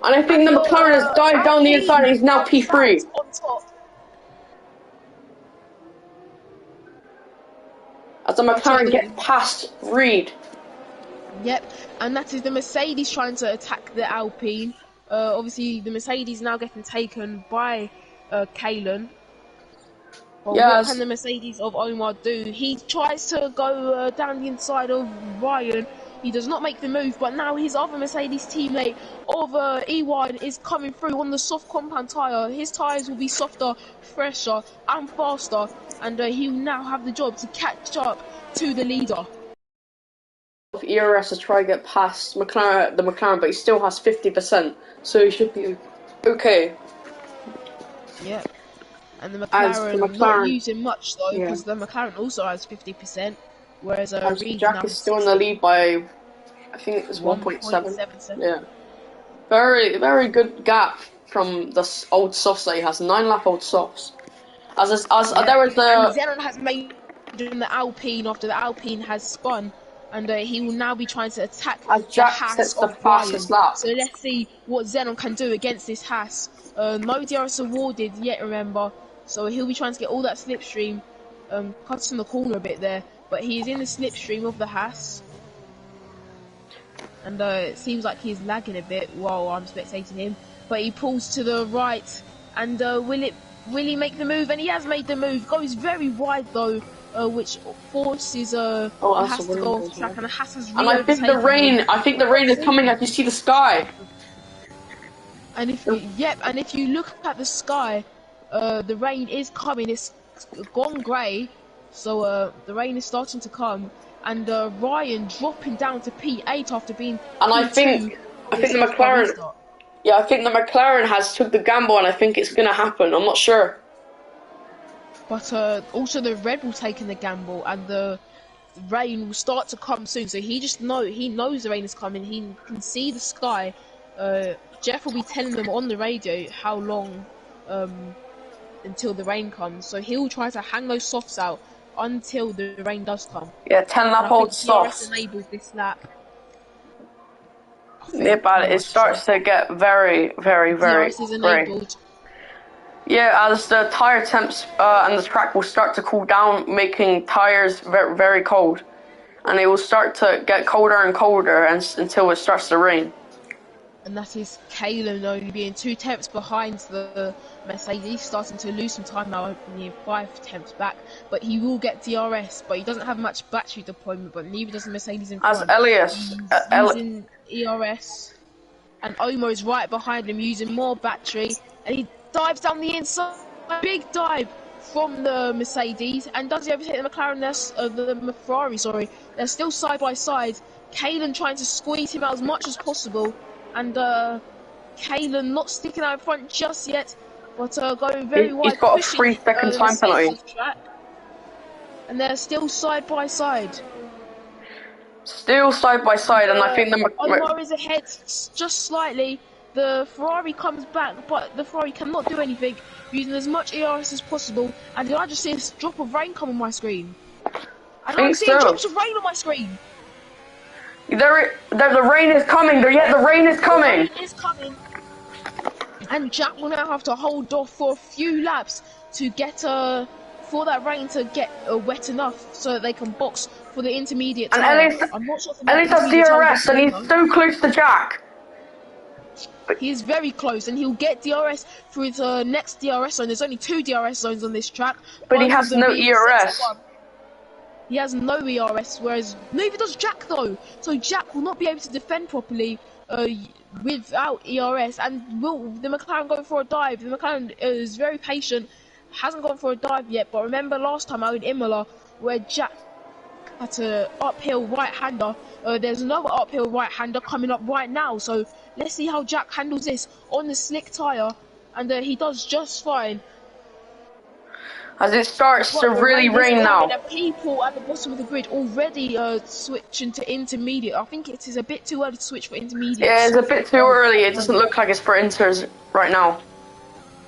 And I think And the McLaren has dived down the inside and Alpine he's now comes out P3. on top. As the But McLaren gets past Reed. yep, and that is the Mercedes trying to attack the Alpine. Obviously, the Mercedes now getting taken by Kalen. Well, what can Yes. the Mercedes of Omar do? He tries to go down the inside of Ryan. He does not make the move, but now his other Mercedes teammate of E1 is coming through on the soft compound tyre. His tyres will be softer, fresher, and faster, and he will now have the job to catch up to the leader. ERS to try to get past the McLaren, but he still has 50%, so he should be okay. Yep. And the As the McLaren not McLaren, using much though, yeah, because the McLaren also has 50%, whereas as Reed Jack now is has still in the 60. lead by, I think it was 1.7. 1.77. Yeah, very very good gap from the old softs that he has. 9 lap old softs. There Yep. was And the Zenon has made the Alpine after the Alpine has spun, and he will now be trying to attack as the Jack Haas sets the of fastest Ryan. lap. So let's see what Zenon can do against this Haas. No DRS awarded yet, remember. So he'll be trying to get all that slipstream. Cuts in the corner a bit there, but he is in the slipstream of the Haas. And it seems like he's lagging a bit while I'm spectating him. But he pulls to the right, and will he make the move? And he has made the move. Goes very wide though, which forces the That's a Haas to rain go off as track, well. and the Haas has And I think the re-overtaken him. rain. I think the rain is coming as you see the sky. And if you look at the sky, the rain is coming. It's gone grey, so the rain is starting to come. And Ryan dropping down to P8 after being And I P2 think on I the think the safety car McLaren. restart. Yeah, I think the McLaren has took the gamble, and I think it's gonna happen. I'm not sure. But also the Red Bull taking the gamble, and the rain will start to come soon. So he knows the rain is coming. He can see the sky. Jeff will be telling them on the radio how long until the rain comes. So he'll try to hang those softs out until the rain does come. Yeah, 10 And lap I old think DRS softs. enables this lap. I Yeah, think but pretty it much so. starts to get very, very, very DRS is grey. enabled. Yeah, as the tire temps and the track will start to cool down, making tires very, very cold, and it will start to get colder and colder until it starts to rain. And that is Kalen only being 2 tenths behind the Mercedes, starting to lose some time now, only 5 tenths back. But he will get DRS, but he doesn't have much battery deployment, but neither does the Mercedes in As front. Elias, He's using ERS, and Omo is right behind him using more battery, and he dives down the inside. Big dive from the Mercedes, and does he overtake the McLaren? The Ferrari, sorry. They're still side by side. Kalen trying to squeeze him out as much as possible, and Kalen not sticking out in front just yet, but going very He's wide, got a pushing 3-second the time penalty. Mercedes track, and they're still side by side. Still side by side, and I think Omar is ahead just slightly. The Ferrari comes back, but the Ferrari cannot do anything, using as much ERS as possible. And did I just see a drop of rain come on my screen? And I'm seeing drops of rain on my screen. The rain is coming. The rain is coming. The rain is coming. And Jack will now have to hold off for a few laps to get for that rain to get wet enough so that they can box for the intermediate tire. I'm not sure if Ellis has DRS, and he's so close to Jack. He is very close, and he'll get DRS through his next DRS zone. There's only 2 DRS zones on this track. But he has no ERS. He has no ERS, whereas neither does Jack though. So Jack will not be able to defend properly without ERS. And will the McLaren go for a dive? The McLaren is very patient, hasn't gone for a dive yet. But remember last time out in Imola, where Jack had an uphill right-hander. There's another uphill right-hander coming up right now. So let's see how Jack handles this on the slick tyre, and he does just fine. As it starts to really rain now. The people at the bottom of the grid already switching to intermediate. I think it is a bit too early to switch for intermediate. Yeah, it's a bit too early. It doesn't look like it's for inters right now.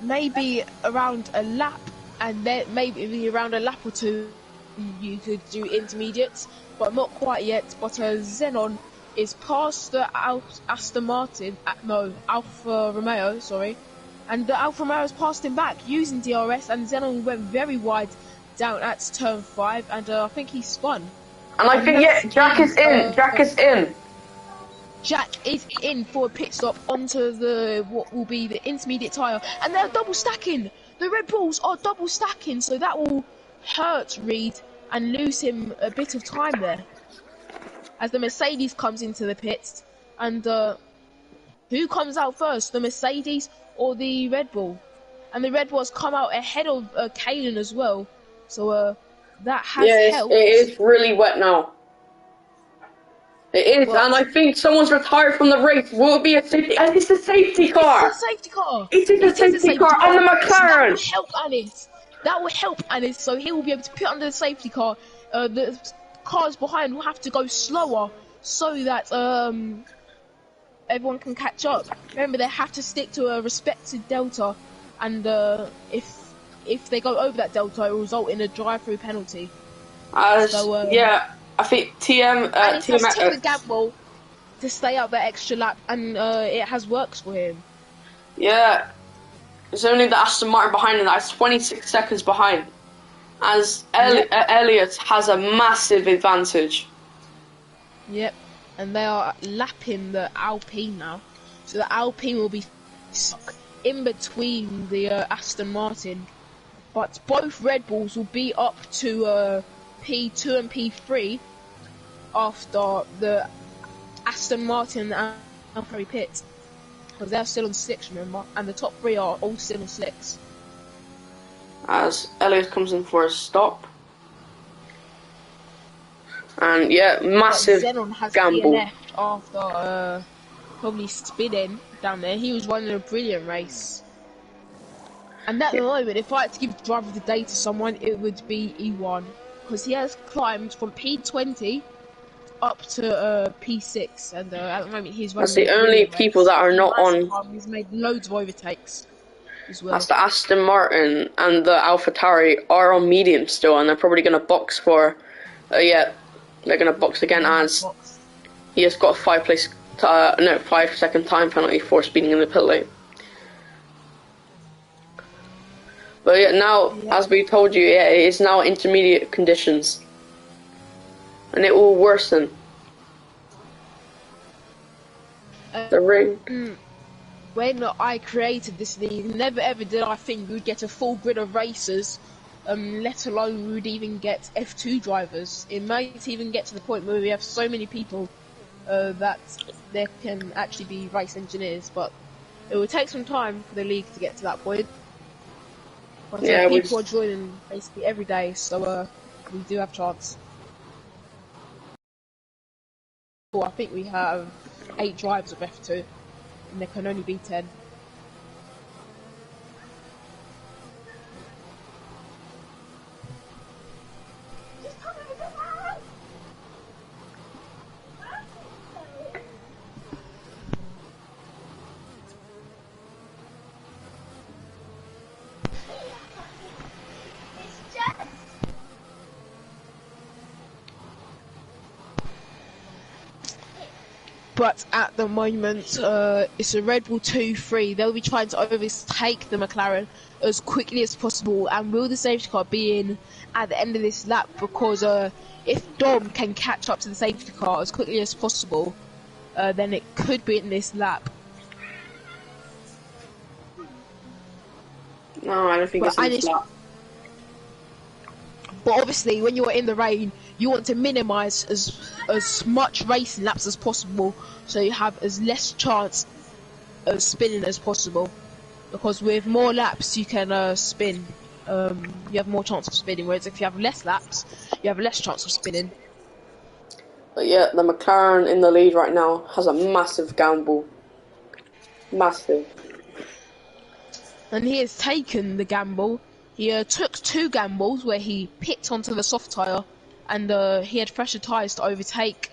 Maybe around a lap, and then maybe around a lap or two, you could do intermediates, but not quite yet. But Xenon is past the Aston Martin, Alfa Romeo, sorry. And the Alfa Romeo's passed him back using DRS, and Xenon went very wide down at turn 5, and I think he spun. And I think, yeah, Jack is in. Jack is in. Jack is in for a pit stop onto what will be the intermediate tyre, and they're double stacking. The Red Bulls are double stacking, so that will hurt Reed and lose him a bit of time there. As the Mercedes comes into the pits, and who comes out first, the Mercedes or the Red Bull? And the Red Bull has come out ahead of Kalen as well, so that has helped. It is really wet now. It is, and I think someone's retired from the race. Will it be a safety? And it's a safety car. It's a safety car. It is a safety car on the McLaren. So that will help Anis. That will help Anis, so he will be able to put under the safety car. The cars behind will have to go slower so that everyone can catch up. Remember, they have to stick to a respected delta, and if they go over that delta, it will result in a drive-through penalty. Yeah, I think TM has taken the gamble to stay out that extra lap, and it has worked for him. Yeah, it's only the Aston Martin behind him that's 26 seconds behind, as Elliott has a massive advantage. Yep. And they are lapping the Alpine now, so the Alpine will be stuck in between the Aston Martin, but both Red Bulls will be up to P2 and P3 after the Aston Martin and Alpine pit, because they're still on 6, remember, and the top 3 are all still on 6. As Elliott comes in for a stop. And yeah, massive Xenon has gamble. DNF'd after probably spinning down there. He was running a brilliant race. And at the moment, if I had to give driver of the day to someone, it would be E1, because he has climbed from P20 up to P6, and at the moment he's running. That's the only people that are not on. He's made loads of overtakes as well. That's the Aston Martin and the AlphaTauri are on medium still, and they're probably going to box for. They're going to box again as he has got a 5-second time penalty for speeding in the pit lane. But yeah, now, as we told you, it is now intermediate conditions. And it will worsen. The ring. When I created this league, never ever did I think we would get a full grid of racers. Let alone we would even get F2 drivers. It might even get to the point where we have so many people that there can actually be race engineers, but it will take some time for the league to get to that point. But Yeah, we people are joining basically every day, so we do have chance. Well, I think we have 8 drives of F2, and there can only be 10. But at the moment, it's a Red Bull 2-3. They'll be trying to overtake the McLaren as quickly as possible. And will the safety car be in at the end of this lap? Because if Dom can catch up to the safety car as quickly as possible, then it could be in this lap. no, I don't think But it's in this lap. obviously, when you're in the rain, you want to minimise as much racing laps as possible, so you have as less chance of spinning as possible. Because with more laps, you can spin. You have more chance of spinning. Whereas if you have less laps, you have less chance of spinning. But yeah, the McLaren in the lead right now has a massive gamble. Massive. And he has taken the gamble. He took 2 gambles where he picked onto the soft tyre, and he had fresher tyres to overtake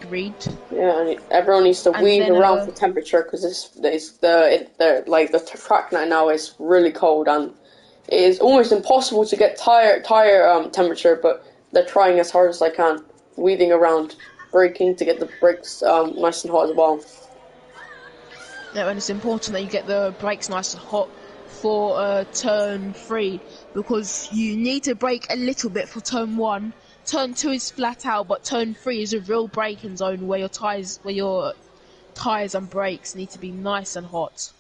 Reed. Yeah, and everyone needs to And weave then around for temperature because the track right now is really cold and it is almost impossible to get tire temperature. But they're trying as hard as they can, weaving around, braking to get the brakes nice and hot as well. yeah, and it's important that you get the brakes nice and hot for turn 3, because you need to brake a little bit for turn 1. Turn 2 is flat out, but turn 3 is a real braking zone where your tyres and brakes need to be nice and hot.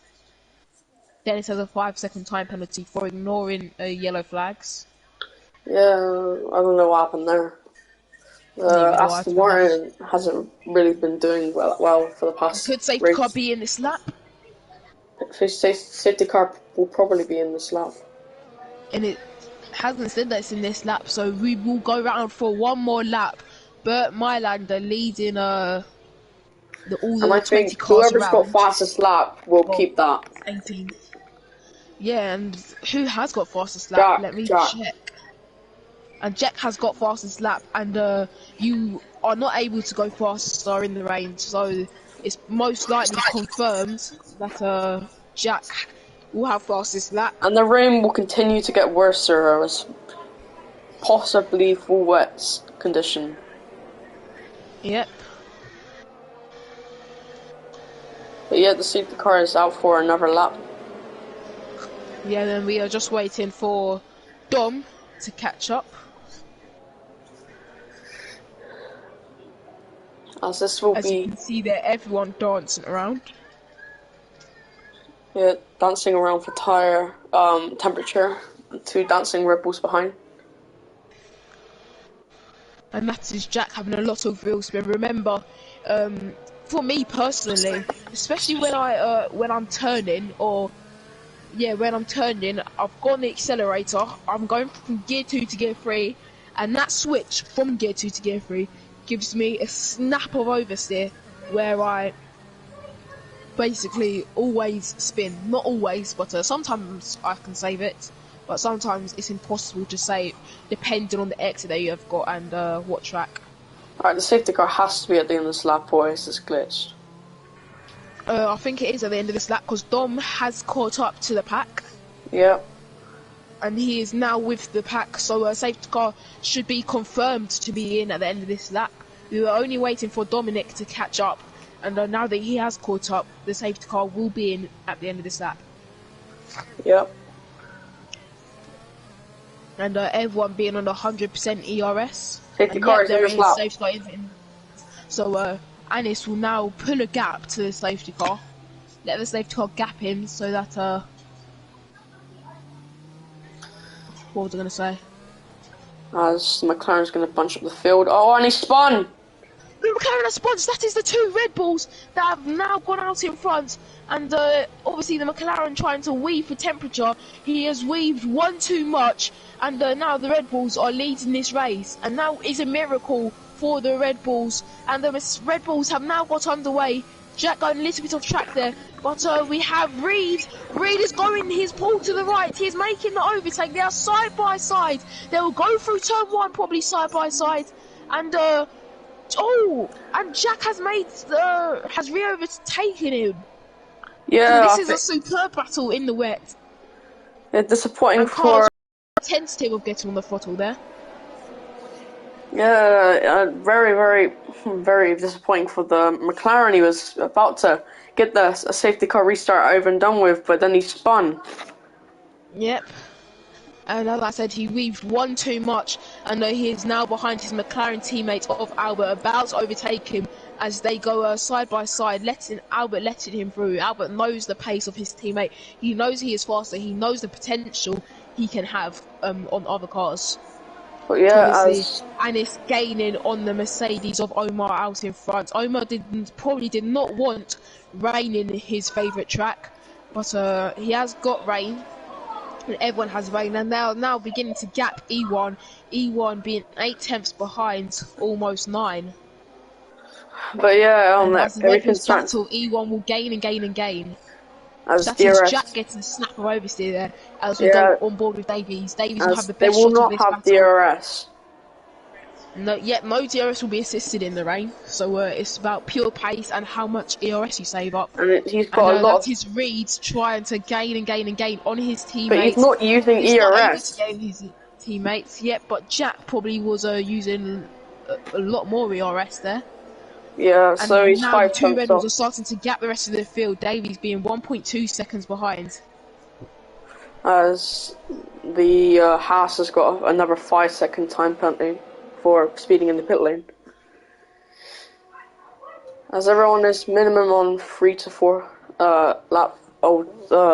Dennis has a 5-second time penalty for ignoring yellow flags. Yeah, I don't know what happened there. Neither do I, Aston to be honest. Martin hasn't really been doing well for the past Could safety car race. be in this lap? Safety car will probably be in this lap. And it hasn't said that it's in this lap, so we will go round for one more lap. Bert Mylander leading all And I the 20 think cars whoever's got around. fastest lap will Well, keep that. 18. Yeah, and who has got fastest lap? Let me Jack. check. And Jack has got fastest lap, and you are not able to go faster in the rain, so it's most likely confirmed that Jack will have fastest lap. And the rain will continue to get worse as possibly full wet condition. Yep. But yeah, the safety car is out for another lap. Yeah, then we are just waiting for Dom to catch up. As this will As you be can see there, everyone dancing around. dancing around for tire temperature. 2 dancing Red Bulls behind. And that is Jack having a lot of real spin. Remember, for me personally, especially when I'm turning, when I'm turning, I've got the accelerator. I'm going from gear 2 to gear 3, and that switch from gear 2 to gear 3 gives me a snap of oversteer where I basically always spin. Not always, but sometimes I can save it. But sometimes it's impossible to save, depending on the exit that you have got and what track. Alright, the safety car has to be at the end of this lap or it's glitched. I think it is at the end of this lap because Dom has caught up to the pack. Yep. And he is now with the pack, so safety car should be confirmed to be in at the end of this lap. We were only waiting for Dominic to catch up, and now that he has caught up, the safety car will be in at the end of this lap. Yep. And everyone being on 100% ERS. Safety car is in this lap. Safety car is in. So Anis will now pull a gap to the safety car. Let the safety car gap him so that what was I going to say? As McLaren's going to bunch up the field. Oh, and he spun! the McLaren has spun. That is the two Red Bulls that have now gone out in front. And obviously the McLaren trying to weave for temperature. He has weaved one too much. And now the Red Bulls are leading this race. And now is a miracle for the Red Bulls. And the Red Bulls have now got underway. Jack going a little bit off track there. But we have Reed. Reed is going his pull to the right. He is making the overtake. They are side by side. They will go through turn one probably side by side. And and Jack has re-overtaken him. Yeah, So this is a superb battle in the wet. It's disappointing and for. Tentative of getting on the throttle there. Yeah, very, very, very disappointing for the McLaren. He was about to get a safety car restart over and done with, but then he spun. Yep. And as I said, he weaved one too much, and he is now behind his McLaren teammate of Albert, about to overtake him as they go side by side, Albert letting him through. Albert knows the pace of his teammate. He knows he is faster. He knows the potential he can have on other cars. But yeah, and it's gaining on the Mercedes of Omar out in front. Omar probably did not want rain in his favourite track, but he has got rain. And everyone has rain, and they're now beginning to gap E1. E1 being 8 tenths behind, almost 9. But yeah, as the Red Bulls battle, E1 will gain and gain and gain. As that DRS. is Jack getting a snap of oversteer there as we go on board with Davies. Davies will have the best shot of this battle. They will not have DRS. No DRS will be assisted in the rain, so it's about pure pace and how much ERS you save up. And he's got a lot of his Reeds trying to gain and gain and gain on his teammates. But he's not using ERS. Not able to gain his teammates yet, but Jack probably was using a lot more ERS there. Yeah, and so he's 5 tenths. Two Red Bulls are starting to gap the rest of the field. Davies being 1.2 seconds behind. As the Haas has got another 5-second time penalty for speeding in the pit lane. As everyone is minimum on 3 to 4 lap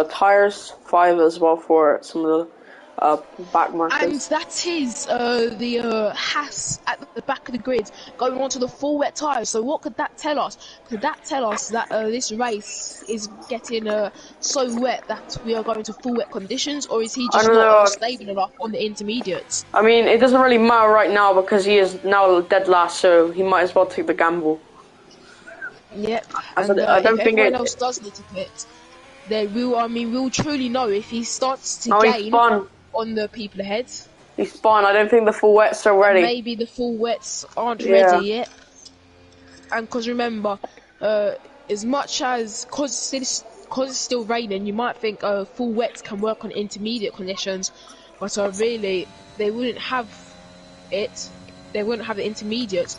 tires, 5 as well for some of the back markers. And that is the Haas at the back of the grid going on to the full wet tyres. So what could that tell us? Could that tell us that this race is getting so wet that we are going to full wet conditions, or is he just not stable enough on the intermediates? I mean, it doesn't really matter right now because he is now dead last, so he might as well take the gamble. Yep. And I don't if think everyone else does need to pit, then we'll truly know if he starts to gain on the people ahead. He spun. I don't think the full wets are ready. Maybe the full wets aren't ready yet. And because remember, as much as because it's still raining, you might think full wets can work on intermediate conditions, but really they wouldn't have it. They wouldn't have the intermediates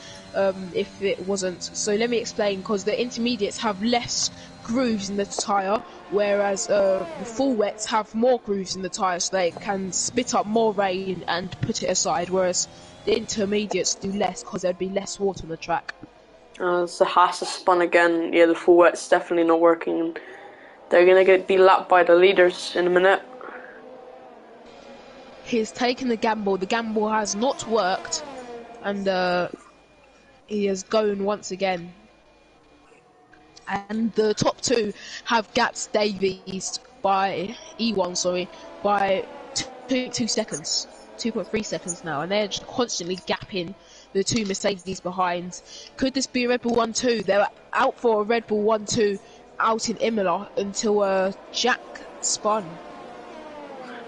if it wasn't. So let me explain. Because the intermediates have less grooves in the tyre, whereas the full wets have more grooves in the tyre, so they can spit up more rain and put it aside, whereas the intermediates do less because there'd be less water on the track. So Haas has spun again. Yeah, the full wet's definitely not working. They're gonna be lapped by the leaders in a minute. He's taken the gamble. The gamble has not worked, and he is going once again. And the top two have gapped Davies by E1, by 2 seconds, 2.3 seconds now, and they're just constantly gapping the two Mercedes behind. Could this be a Red Bull 1-2? They were out for a Red Bull 1-2 out in Imola until Jack spun.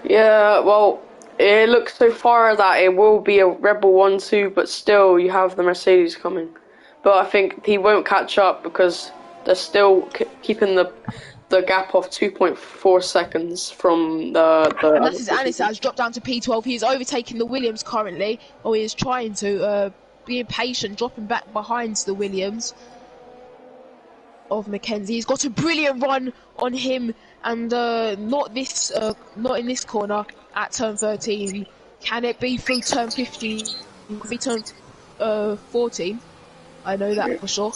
Yeah, well, it looks so far that it will be a Red Bull 1-2, but still you have the Mercedes coming. But I think he won't catch up because they're still keeping the gap of 2.4 seconds from the and that is Anissa has dropped down to P12. He is overtaking the Williams currently, or he is trying to be impatient, dropping back behind the Williams of Mackenzie. He's got a brilliant run on him, and not in this corner at turn 13. Can it be through turn 15? Be turn 14? I know that for sure.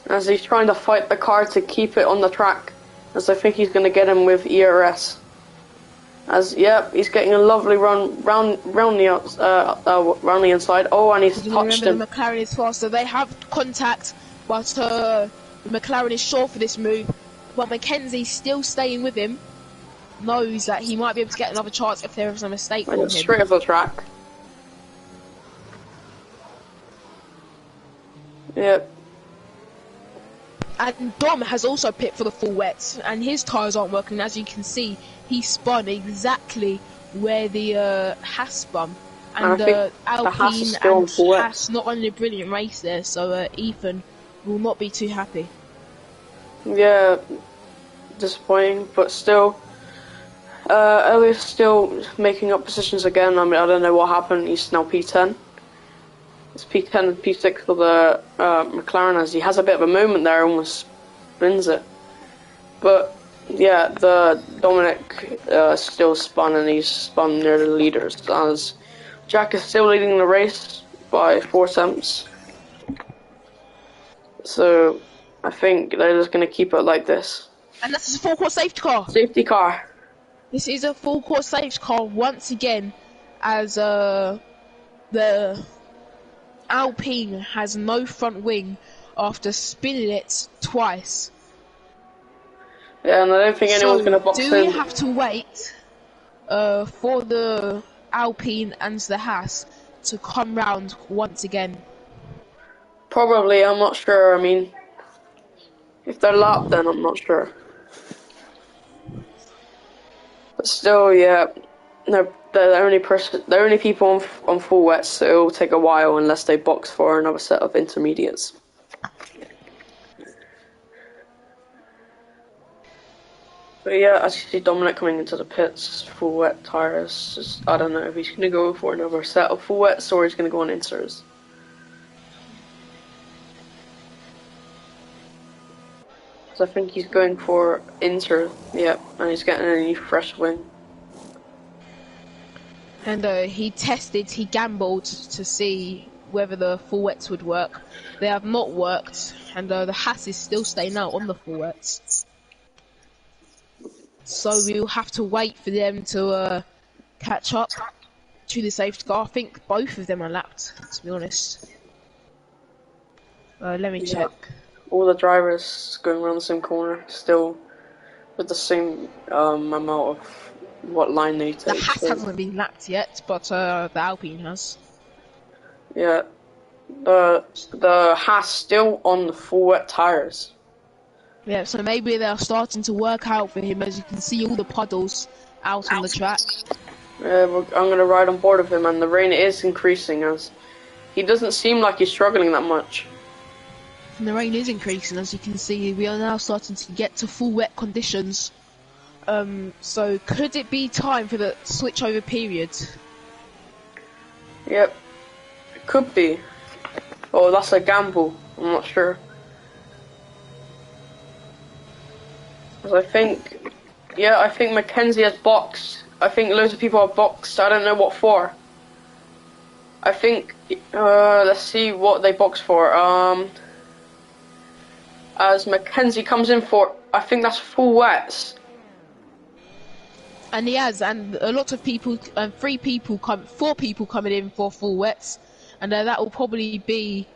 As he's trying to fight the car to keep it on the track, as I think he's going to get him with ERS. As yep, he's getting a lovely run round the inside. Oh, and he's touched Remember, him. the McLaren is faster. They have contact, but the McLaren is short for this move. But Mackenzie's still staying with him. Knows that he might be able to get another chance if there is a mistake from him. Straight off the track. Yep. And Dom has also pit for the full wets, and his tyres aren't working. As you can see, he spun exactly where the Haas spun. And Alpine and Haas not only a brilliant race there, so Ethan will not be too happy. Yeah, disappointing, but still, Elliott's still making up positions again. I mean, I don't know what happened. He's now P10. It's P10 and P6 for the McLaren, as he has a bit of a moment there, almost wins it. But yeah, the Dominic still spun, and he's spun near the leaders, as Jack is still leading the race by 4 tenths. So I think they're just going to keep it like this. And this is a full course safety car. Safety car. This is a full course safety car once again, as the Alpine has no front wing after spinning it twice. Yeah, and I don't think anyone's going to box in. Do we have to wait for the Alpine and the Haas to come round once again? Probably, I'm not sure. I mean, if they're lapped, then I'm not sure. But still, yeah, they're the only people on full wets, so it'll take a while unless they box for another set of intermediates. But yeah, as you see Dominic coming into the pits, full wet tyres. I don't know if he's going to go for another set of full wets or he's going to go on inters. So I think he's going for inter, yeah, and he's getting a new fresh wing. And he gambled to see whether the full wets would work. They have not worked, and the Haas is still staying out on the full wets. So we'll have to wait for them to catch up to the safety car. I think both of them are lapped, to be honest. Let me check. All the drivers going around the same corner, still with the same amount of what line they take. The Haas hasn't been lapped yet, but the Alpine has. Yeah, the Haas still on the full wet tyres. Yeah, so maybe they're starting to work out for him. As you can see, all the puddles out on the track. Yeah, I'm gonna ride on board with him, and the rain is increasing as he doesn't seem like he's struggling that much. And the rain is increasing, as you can see. We are now starting to get to full wet conditions. So could it be time for the switchover period? Yep, it could be. Oh, that's a gamble. I'm not sure. Because I think Mackenzie has boxed. I think loads of people have boxed. I don't know what for. I think, let's see what they boxed for. As Mackenzie comes in for, I think that's full wets. And he has, and a lot of people, 4 people coming in for full wets, and that will probably be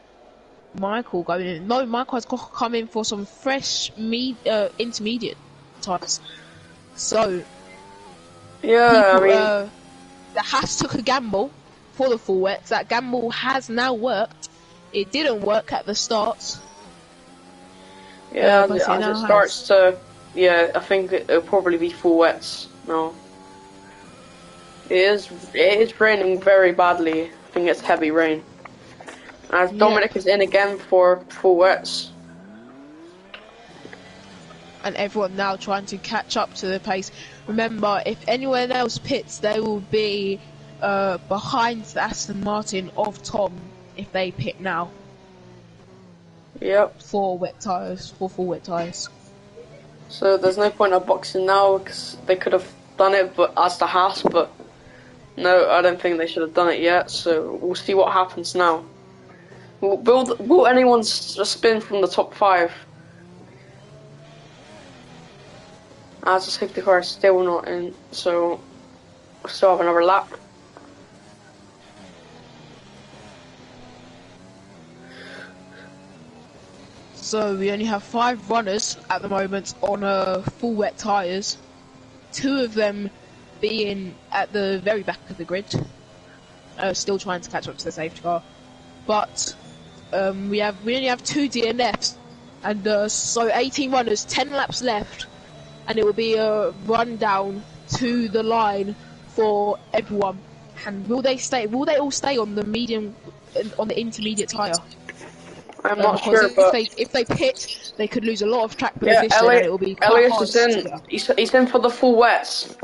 Michael going in. No, Michael has come in for some fresh intermediate types. So yeah, people, I mean, the Haas took a gamble for the full wets. That gamble has now worked. It didn't work at the start. Yeah, as it starts to, yeah, I think it'll probably be full wets now. It is raining very badly. I think it's heavy rain. As Dominic is in again for full wets. And everyone now trying to catch up to the pace. Remember, if anyone else pits, they will be behind the Aston Martin of Tom if they pit now. Yep. For full wet tyres. So there's no point of boxing now because they could have done it, but as the Haas, but no, I don't think they should have done it yet. So we'll see what happens now. Will anyone spin from the top 5? As the safety car is still not in, so Still have another lap. So we only have 5 runners at the moment on full wet tyres. 2 of them being at the very back of the grid, still trying to catch up to the safety car. But we only have 2 DNFs, and so 18 runners, 10 laps left, and it will be a run down to the line for everyone. And will they stay? Will they all stay on the intermediate tyre? I'm not Because sure, but if they pit, they could lose a lot of track yeah, position, and it will be quite Elias hard is to in. get up. He's in for the full wets.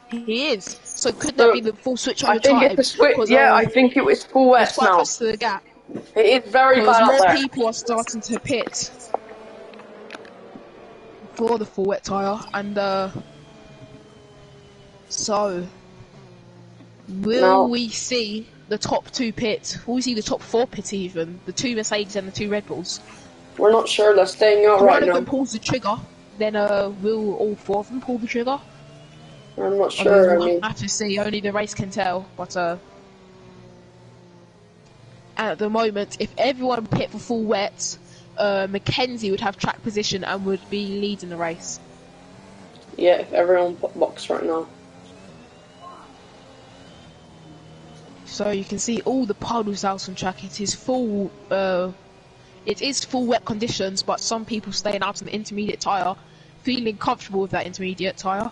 He is. So could So, that be the full switch I over think time? it's a switch. Because Yeah, I think it was full it's wets quite now. close to the gap. It is very Because bad out more there. people are starting to pit for the full wet tyre, and so will we see the top 2 pit? Will we see the top 4 pit even? The 2 Mercedes and the 2 Red Bulls? We're not sure. They're staying out right One of now. them pulls the trigger, then will all 4 of them pull the trigger? I'm not sure. We'll have to see. Only the race can tell. But at the moment, if everyone pit for full wets, Mackenzie would have track position and would be leading the race. Yeah, if everyone box right now. So you can see all the puddles out on track. It is full wet conditions, but some people staying out on the intermediate tyre, feeling comfortable with that intermediate tyre.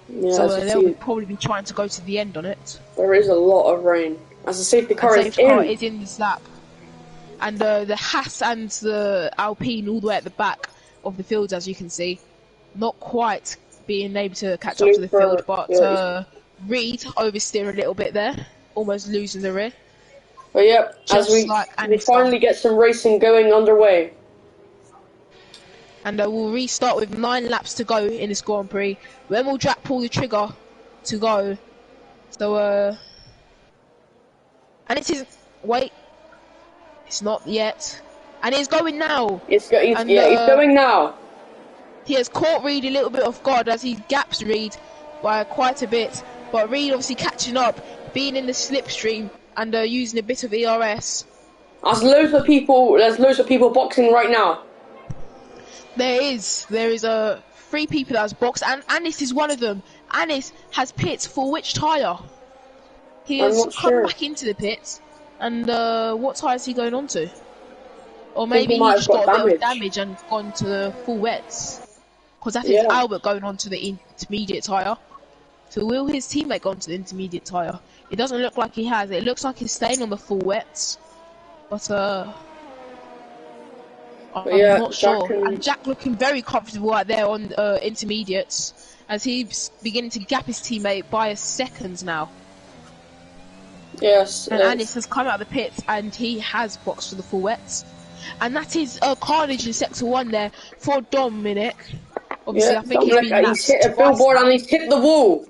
Yeah, So they'll probably be trying to go to the end on it. There is a lot of rain. As the safety car is in this lap. And the Haas and the Alpine all the way at the back of the field, as you can see. Not quite being able to catch up to the field, but Reed oversteer a little bit there. Almost losing the rear. But yeah, as we finally get some racing going underway. And we'll restart with 9 laps to go in this Grand Prix. When will Jack pull the trigger to go? So, and it is, wait, it's not yet. And it's going now. He's going now. He has caught Reed a little bit off guard as he gaps Reed by quite a bit. But Reed obviously catching up, being in the slipstream and using a bit of ERS. There's loads of people boxing right now. There is 3 people that has boxed, and Anis is one of them. Anis has pits for which tyre? He has come back into the pits, and what tyre is he going on to? Or maybe he just got a bit of damage and gone to the full wets. Because that is Albert going on to the intermediate tyre. So will his teammate go on to the intermediate tyre? It doesn't look like he has. It looks like he's staying on the full wets. But I'm not sure. And Jack looking very comfortable out there on intermediates as he's beginning to gap his teammate by a second now. Yes. And Anis has come out of the pits and he has boxed for the full wets. And that is carnage in sector 1 there for Dominic. Obviously, I think he's hit a billboard and he's hit the wall.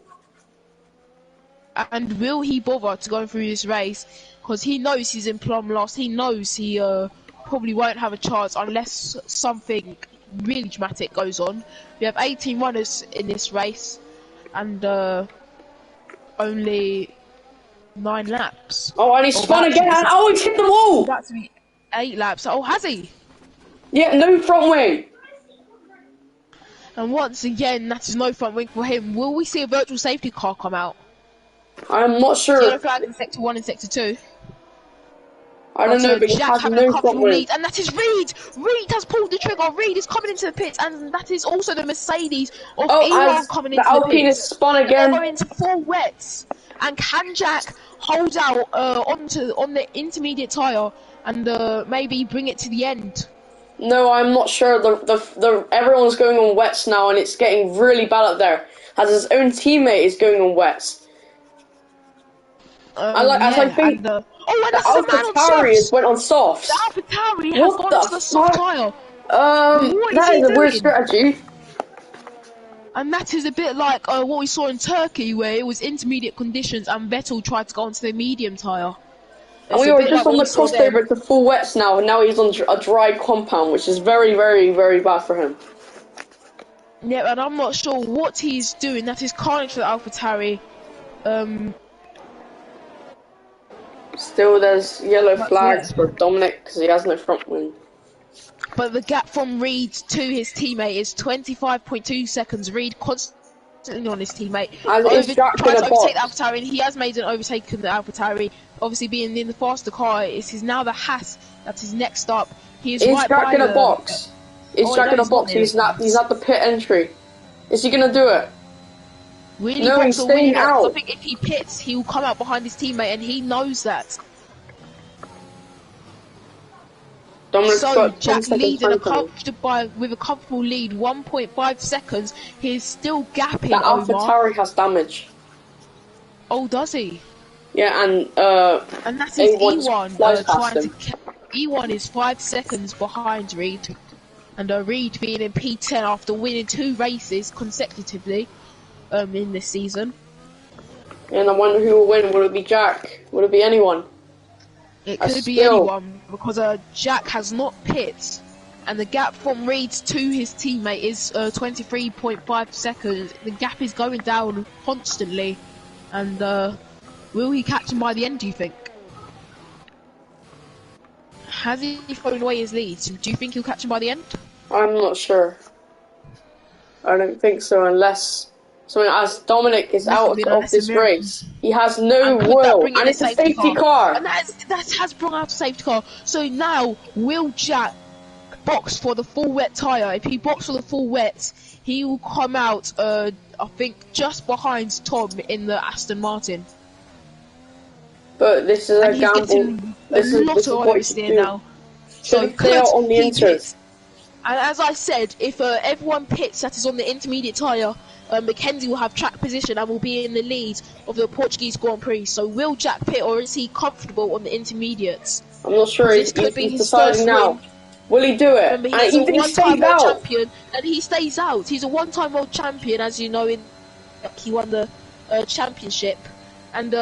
And will he bother to go through this race? Because he knows he's in plumb loss. He knows he probably won't have a chance unless something really dramatic goes on. We have 18 runners in this race and only 9 laps. Oh, and he's spun again. Oh, he's hit the wall. That's to be 8 laps. Oh, has he? Yeah, no front wing. And once again, that is no front wing for him. Will we see a virtual safety car come out? I'm not sure. Yellow flag in sector 1 and sector 2. I don't know, but he has no front wing. Lead, and that is Reed! Reed has pulled the trigger. Reed is coming into the pits, and that is also the Mercedes of Elon coming into the pits. The Alpine is spun again. They're going into 4 wets. And can Jack hold out on the intermediate tyre and maybe bring it to the end? No, I'm not sure. Everyone's going on wets now, and it's getting really bad out there. As his own teammate is going on wets. I think the AlphaTauri went on softs. The AlphaTauri has gone to the soft tyre. That is a weird strategy. And that is a bit like what we saw in Turkey, where it was intermediate conditions and Vettel tried to go onto the medium tyre. And we were just on the crossover to full wets now, and now he's on a dry compound, which is very, very, very bad for him. Yeah, and I'm not sure what he's doing. That is carnage for the AlphaTauri. Still, there's yellow But yeah. flags for Dominic because he has no front wing. But the gap from Reed to his teammate is 25.2 seconds. Reed constantly on his teammate. And is Jack Trying gonna to overtake the box? AlphaTauri, and he has made an overtake of the AlphaTauri. Obviously, being in the faster car, is now the Haas that's his next up. He is Is right Jack by gonna the. box? Is Oh, Jack no, gonna he's not box? near He's the not. He's Haas. at the pit entry. Is he gonna do it? Will he No, box he's or will he staying not? Because I out. think if he pits, he will come out behind his teammate, and he knows that. Dominic's So got 10 Jack seconds leading time coming. with a comfortable lead, 1.5 seconds. He's still gapping That Alpha Omar. Tauri has damage. Oh, does he? Yeah, and And that is A1's E1 flies past trying to. him. E1 is 5 seconds behind Reed, and Reed being in P10 after winning 2 races consecutively in this season. And I wonder who will win. Will it be Jack? Will it be anyone? It could be anyone because Jack has not pit, and the gap from Reed to his teammate is 23.5 seconds. The gap is going down constantly, and will he catch him by the end? Do you think? Has he thrown away his lead? Do you think he'll catch him by the end? I'm not sure. I don't think so, unless. So as Dominic is out Nothing of unless a this miracle. race, he has no And could that will, bring in and a it's a safety safety car? car. And that has brought out a safety car. So now, will Jack box for the full wet tyre? If he boxes for the full wet, he will come out, I think, just behind Tom in the Aston Martin. But this is And a he's gamble. getting a This lot is of what you should oversteer do. now. So Should stay out on the he inters. pits? And as I said, if everyone pits that is on the intermediate tyre, Mackenzie will have track position and will be in the lead of the Portuguese Grand Prix. So will Jack pit, or is he comfortable on the intermediates? I'm not sure. This could be He's his deciding first now. win. Will he do it? Remember, he And is a if he one-time stays world out, champion, and he stays out. He's a one-time world champion, as you know. He won the championship, and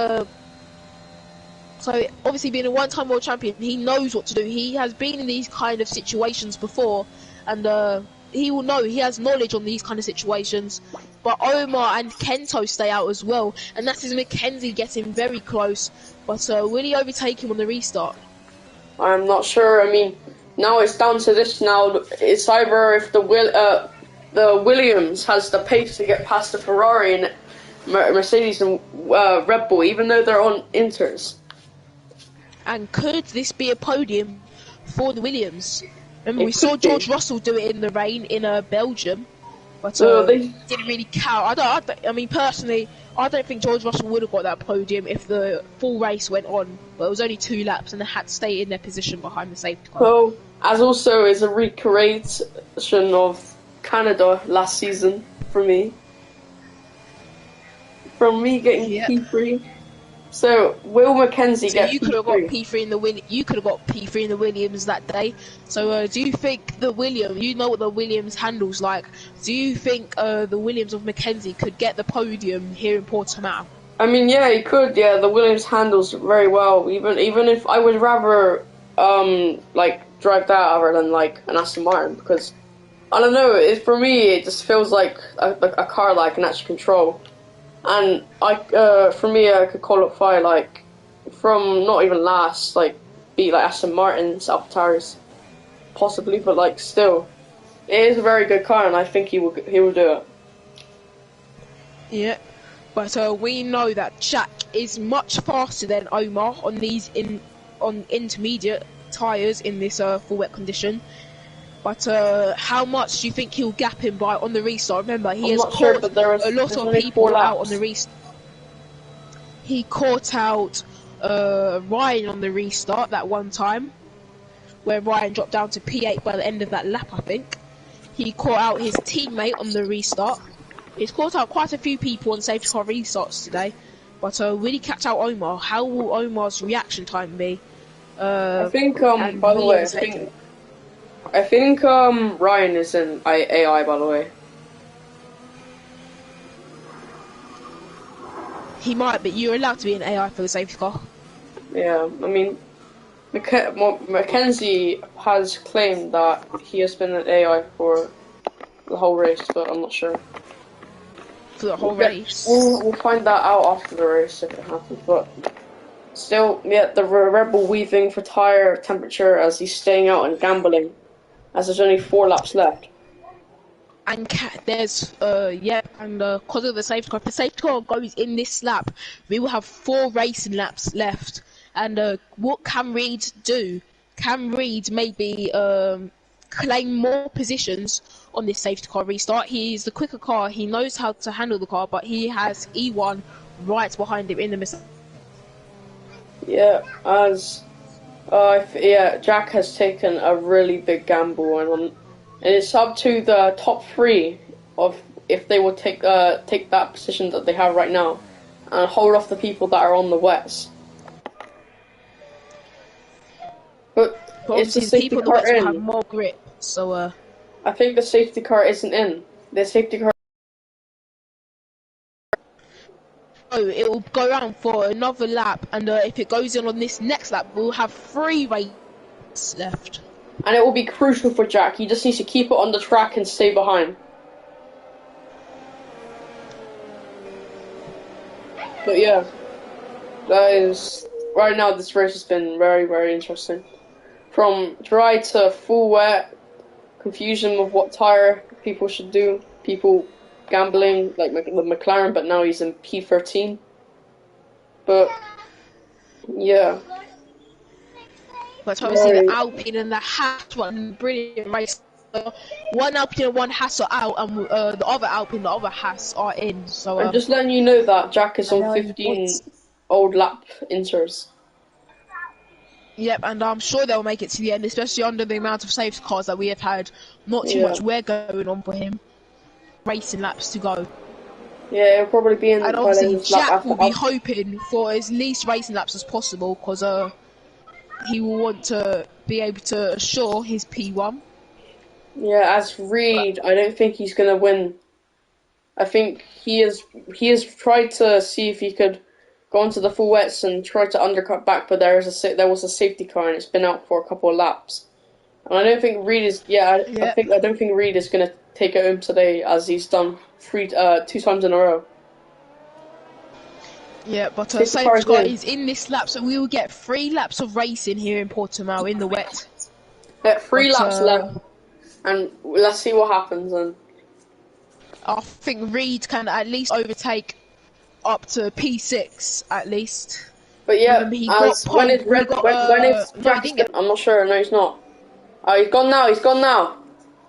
so obviously being a one-time world champion, he knows what to do. He has been in these kind of situations before, and he will know. He has knowledge on these kind of situations. But Omar and Kento stay out as well, and that is Mackenzie getting very close. But will he overtake him on the restart? I'm not sure. I mean, now it's down to this. Now it's either if the Williams has the pace to get past the Ferrari and Mercedes and Red Bull, even though they're on inters. And could this be a podium for the Williams? Remember, we It saw could be. George Russell do it in the rain in Belgium, but They- didn't really count. I mean, personally, I don't think George Russell would have got that podium if the full race went on. But it was only 2 laps, and they had to stay in their position behind the safety car. Well, as also is a recreation of Canada last season for me. From me getting Yeah. P3. So will Mackenzie So get you could have got P3? P3 in the You could have got P3 in the Williams that day. So do you think the Williams? You know what the Williams handles like. Do you think the Williams of Mackenzie could get the podium here in Portimao? I mean, yeah, he could. Yeah, the Williams handles very well. Even if I would rather like drive that rather than like an Aston Martin, because I don't know. For me, it just feels like a car that I can actually control. And for me, I could qualify like from not even last, like beat like Aston Martin's, AlphaTauris, possibly, but like still, it is a very good car, and I think he will do it. Yeah, but we know that Jack is much faster than Omar on on intermediate tyres in this full wet condition. But how much do you think he'll gap him by on the restart? Remember, he I'm has not sure, caught but there's a lot of only people 4 out on laps. the restart. He caught out Ryan on the restart that one time, where Ryan dropped down to P8 by the end of that lap, I think. He caught out his teammate on the restart. He's caught out quite a few people on safety car restarts today. But will he catch out Omar? How will Omar's reaction time be? I think and by the will he way, overtake him? I think Ryan is in AI, by the way. He might, but you're allowed to be an AI for the safety car. Yeah, I mean, Mackenzie has claimed that he has been an AI for the whole race, but I'm not sure. for the whole race. We'll find that out after the race if it happens. But still, yeah, the Red Bull weaving for tire temperature as he's staying out and gambling, as there's only 4 laps left. And there's and because of the safety car, if the safety car goes in this lap, we will have 4 racing laps left. And what can Reed do? Can Reed maybe claim more positions on this safety car restart? He's the quicker car, he knows how to handle the car, but he has E1 right behind him in the Mercedes. Yeah, Jack has taken a really big gamble, and it's up to the top 3 of if they will take that position that they have right now and hold off the people that are on the wets. But is the safety people car in? Have more grip, so I think the safety car isn't in. The safety car. Oh, it will go around for another lap, and if it goes in on this next lap, we'll have 3 races left. And it will be crucial for Jack. He just needs to keep it on the track and stay behind. But yeah, guys, right now this race has been very, very interesting. From dry to full wet, confusion of what tire people should do. People gambling, like the McLaren, but now he's in P13. But yeah. But obviously the Alpine and the Haas won brilliant race. One Alpine and one Haas are out, and the other Alpine, the other Haas are in. So I'm just letting you know that Jack is on 15 old lap inters. Yep, and I'm sure they'll make it to the end, especially under the amount of safety cars that we have had. Not too much wear going on for him. Racing laps to go. Yeah, it'll probably be in. And obviously Jack will be hoping for as least racing laps as possible, because he will want to be able to assure his P1. Yeah, as Reed, I don't think he's gonna win. I think he has tried to see if he could go into the full wets and try to undercut back, but there was a safety car and it's been out for a couple of laps. And I don't think Reed is. I don't think Reed is gonna take it home today, as he's done 2 times in a row. Yeah, but safety car is in this lap, so we will get 3 laps of racing here in Portimao in the wet. Yeah, 3 laps left, and let's see what happens. And I think Reed can at least overtake up to P6 at least. But yeah, when is Jack? I'm not sure. No, he's not. Oh, he's gone now. He's gone now.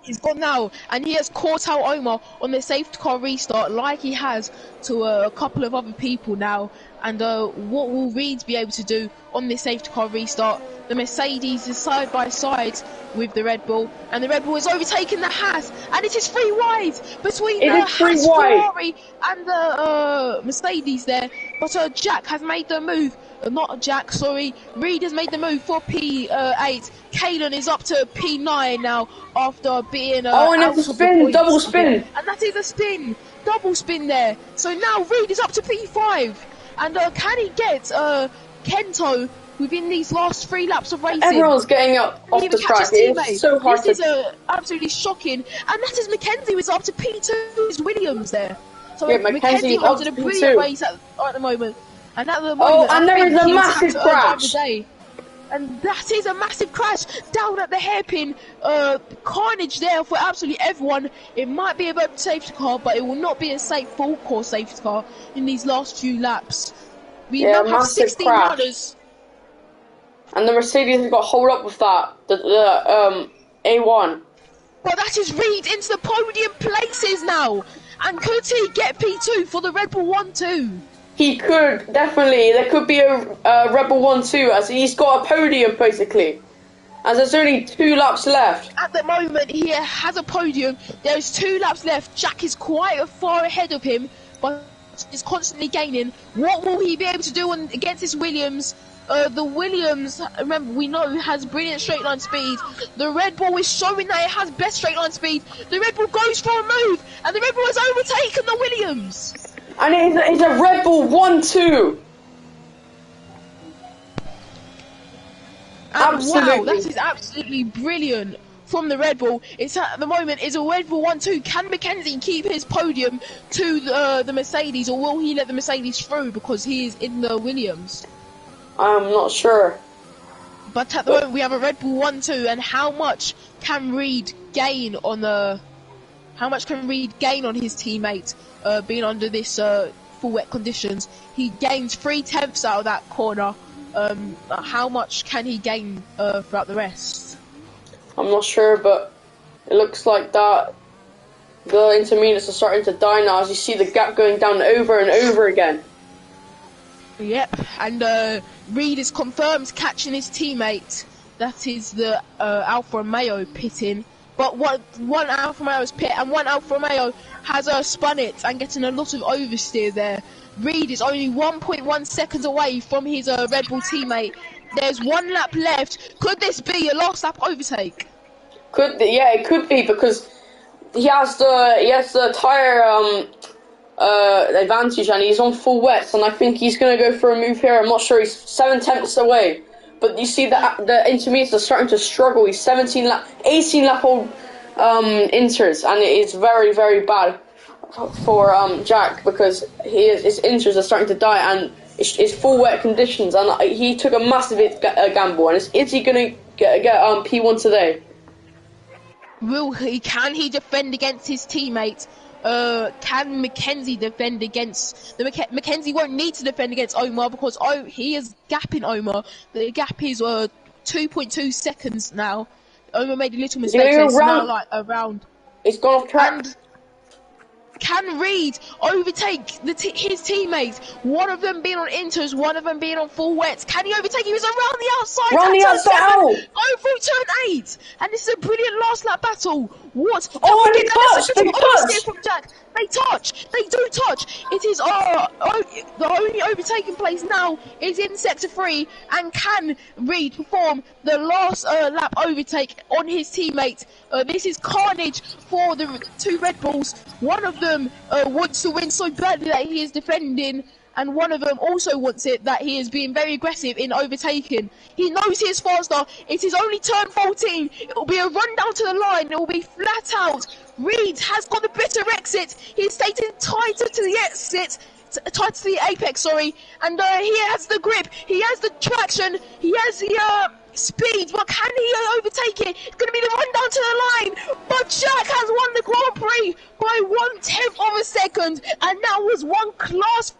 He's gone now, and he has caught out Omar on the safety car restart, like he has to a couple of other people now. And what will Reed be able to do on this safety car restart? The Mercedes is side by side with the Red Bull, and the Red Bull is overtaking the Haas, and it is 3 wide between the Haas, Ferrari, and the Mercedes there. But Jack has made the move. Not Jack, sorry. Reed has made the move for P8. Kalen is up to P9 now after being and it's a spin, double spin. And that is a spin, double spin there. So now Reed is up to P5. And can he get Kento within these last 3 laps of racing? Everyone's getting up off the track. It's so hard. This is absolutely shocking. And that is Mackenzie is up to P2. Is Williams there? So yeah, Mackenzie holds a brilliant race at the moment. And at the moment, and there is a massive crash. And that is a massive crash down at the hairpin. Carnage there for absolutely everyone. It might be a road safety car, but it will not be a full course safety car in these last few laps. We now have 16 runners. And the Mercedes has got to hold up with that. The A1. But that is Reed into the podium places now. And could he get P2 for the Red Bull 1-2? He could, definitely. There could be a Rebel 1-2, as he's got a podium, basically. As there's only 2 laps left. At the moment, he has a podium. There's 2 laps left. Jack is quite far ahead of him, but is constantly gaining. What will he be able to do against this Williams? The Williams, remember, we know has brilliant straight line speed. The Red Bull is showing that it has best straight line speed. The Red Bull goes for a move, and the Red Bull has overtaken the Williams. And it's a Red Bull 1-2. Absolutely. Wow, that is absolutely brilliant from the Red Bull. It's at the moment is a Red Bull 1-2. Can Mackenzie keep his podium to the Mercedes, or will he let the Mercedes through because he is in the Williams? I'm not sure. But at the moment we have a Red Bull 1-2, and how much can Reed gain on his teammate being under this full wet conditions? He gains 3/10 out of that corner. How much can he gain throughout the rest? I'm not sure, but it looks like that the intermediates are starting to die now as you see the gap going down over and over again. Yep, and Reed is confirmed catching his teammate. That is the Alfa Romeo pitting. But one Alfa Romeo is pit, and one Alfa Romeo has spun it and getting a lot of oversteer there. Reed is only 1.1 seconds away from his Red Bull teammate. There's 1 lap left. Could this be a last lap overtake? Yeah, it could be, because he has the tire advantage, and he's on full wets, and I think he's going to go for a move here. I'm not sure. He's 7/10 away, but you see that the intermediates are starting to struggle. He's 18 lap old inters, and it is very, very bad for Jack, because his inters are starting to die, and it's full wet conditions, and he took a massive gamble. And is he going to get P1 today? Can he defend against his teammate? Can Mackenzie defend against Mackenzie won't need to defend against Omar, because he is gapping Omar. The gap is 2.2 seconds now. Omar made a little mistake, so it's now like around. It's gone off track. And can Reed overtake his teammates? One of them being on inters, one of them being on full wets. Can he overtake? He was around the outside. Around the outside. Go through turn 8. And this is a brilliant last lap battle. What? Oh, they touch. From Jack. They touch. They do touch. It is the only overtaking place now is in sector 3. And can Reed perform the last lap overtake on his teammate? This is carnage for the 2 Red Bulls. One of them wants to win so badly that he is defending, and one of them also wants it that he is being very aggressive in overtaking. He knows he is faster. It is only turn 14. It will be a run down to the line. It will be flat out. Reed has got the bitter exit. He's staying tighter to the exit. Tight to the apex, sorry, and he has the grip, he has the traction, he has the speed, but can he overtake it? It's going to be the run down to the line, but Jack has won the Grand Prix by 1/10 of a second, and that was one class,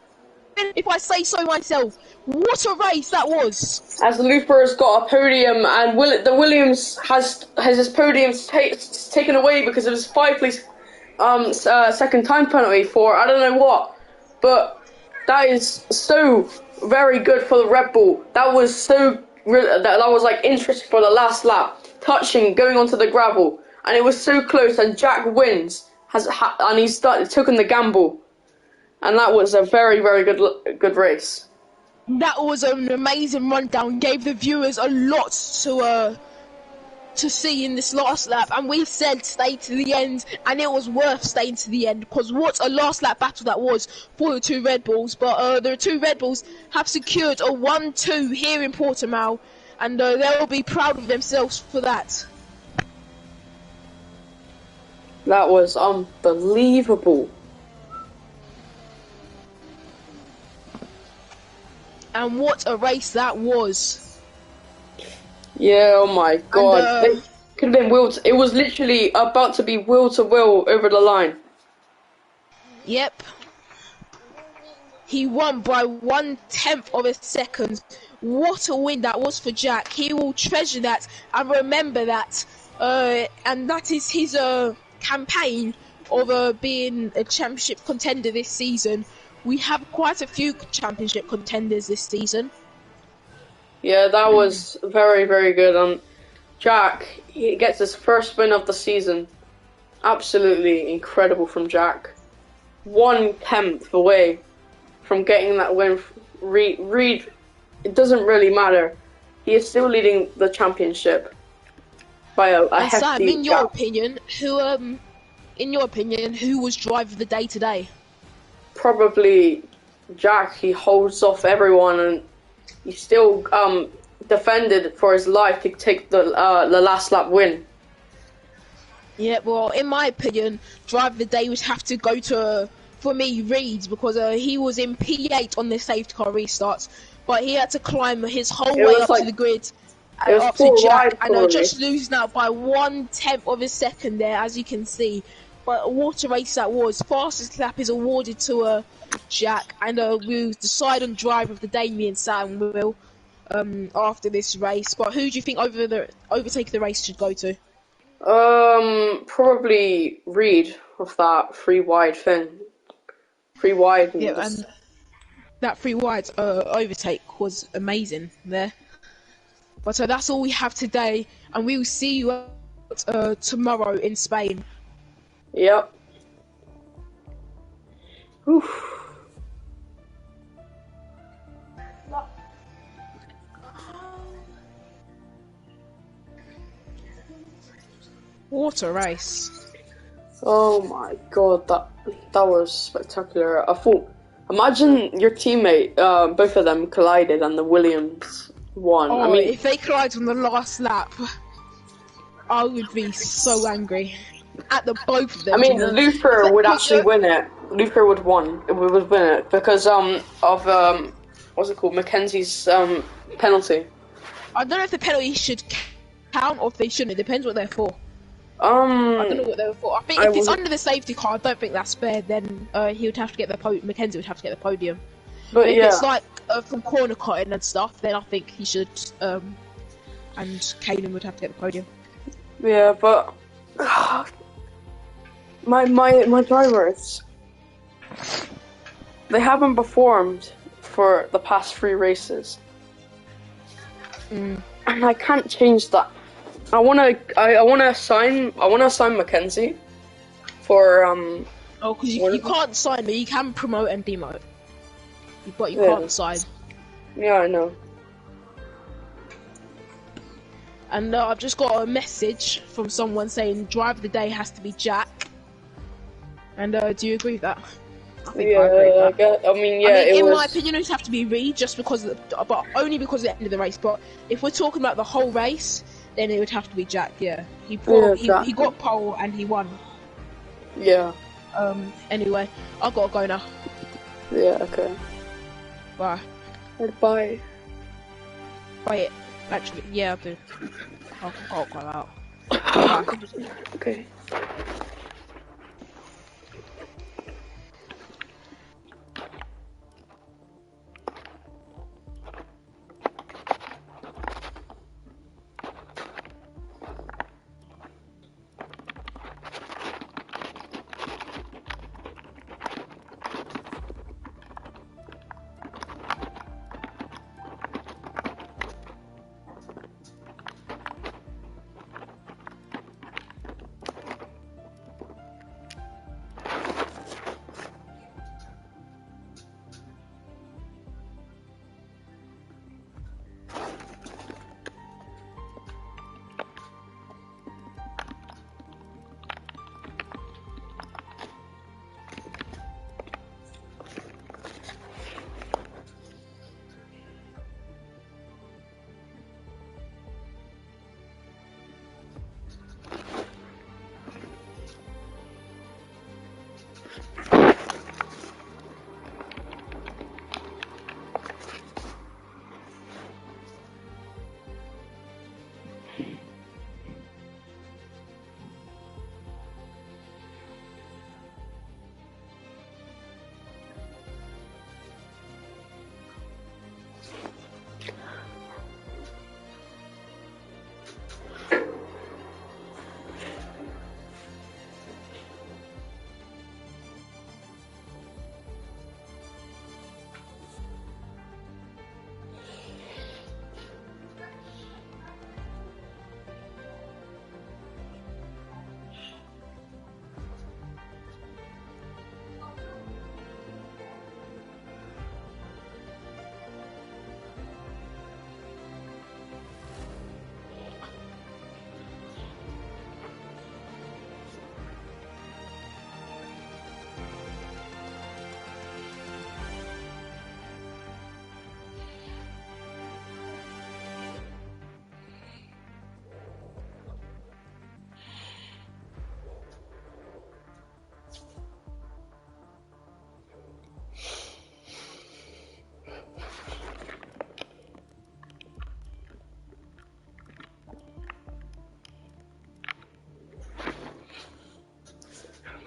if I say so myself. What a race that was! As Looper has got a podium, and the Williams has his podium taken away because of his 5 place second time penalty for I don't know what. But that is so very good for the Red Bull. That was so that was like interesting for the last lap, touching, going onto the gravel, and it was so close. And Jack wins, and he's taken the gamble, and that was a very, very good race. That was an amazing rundown. Gave the viewers a lot to see in this last lap, and we said stay to the end, and it was worth staying to the end, because what a last lap battle that was for the 2 Red Bulls. But the 2 Red Bulls have secured a 1-2 here in Portimao, and they'll be proud of themselves for that. That was unbelievable. And what a race that was. Yeah, oh my god. It could have been it was literally about to be wheel to wheel over the line. Yep. He won by 1/10 of a second. What a win that was for Jack. He will treasure that and remember that. And that is his campaign of being a championship contender this season. We have quite a few championship contenders this season. Yeah, that was very, very good. Jack, he gets his first win of the season. Absolutely incredible from Jack. 1/10 away from getting that win. Reed, it doesn't really matter. He is still leading the championship by a hefty Sam, in your gap. opinion, who was driver of the day today? Probably Jack. He holds off everyone, and he still defended for his life to take the last lap win. Yeah, well, in my opinion, driver of the day would have to go to, for me, Reed, because he was in P8 on the safety car restarts, but he had to climb his whole It way was up to like the grid, it was up to four Jack, wide and probably. just losing out by 1/10 of a second there, as you can see. But a water race that was. Fastest lap is awarded to Jack, and we'll decide on driver of the day, me and Sam will, after this race. But who do you think overtaking the race should go to? Probably Reed with that three wide thing. Three wide Yeah, and just and that three wide overtake was amazing there. But that's all we have today, and we will see you tomorrow in Spain. yep. Oof. What a race! Oh my god, that was spectacular. I thought, imagine your teammate, both of them collided and the Williams won. I Oh, mean, if they collide on the last lap, I would be so angry at the both of I them. To mean, be honest, Luther would because actually win it. Luther would win it because of what's it called, Mackenzie's penalty. I don't know if the penalty should count or if they shouldn't. It depends what they're for. I don't know Um, what they were for. I think I if it's was, under the safety car, I don't think that's fair. Then he would have to get the Mackenzie would have to get the podium. But but if yeah, it's like from corner cutting and stuff, then I think he should. And Kanan would have to get the podium. yeah, but my drivers, they haven't performed for the past 3 races. And I can't change that. I wanna assign Mackenzie for Oh, because you can't sign, but you can promote and demote. But you yeah. can't sign. Yeah, I know. And I've just got a message from someone saying driver of the day has to be Jack. And do you agree with that? I think I agree with that. I mean, yeah, in my opinion, it would have to be Reed, just because but only because of the end of the race. But if we're talking about the whole race, then it would have to be Jack. Yeah, he got pole and he won. Yeah. Anyway, I've got to go now. Yeah. Okay. Bye. Bye. Wait, actually, yeah, I do. I'll go out. Bye. Okay.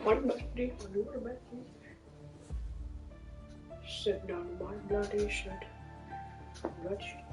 My bloody, my bloody. Sit down, my bloody shit. Bloody.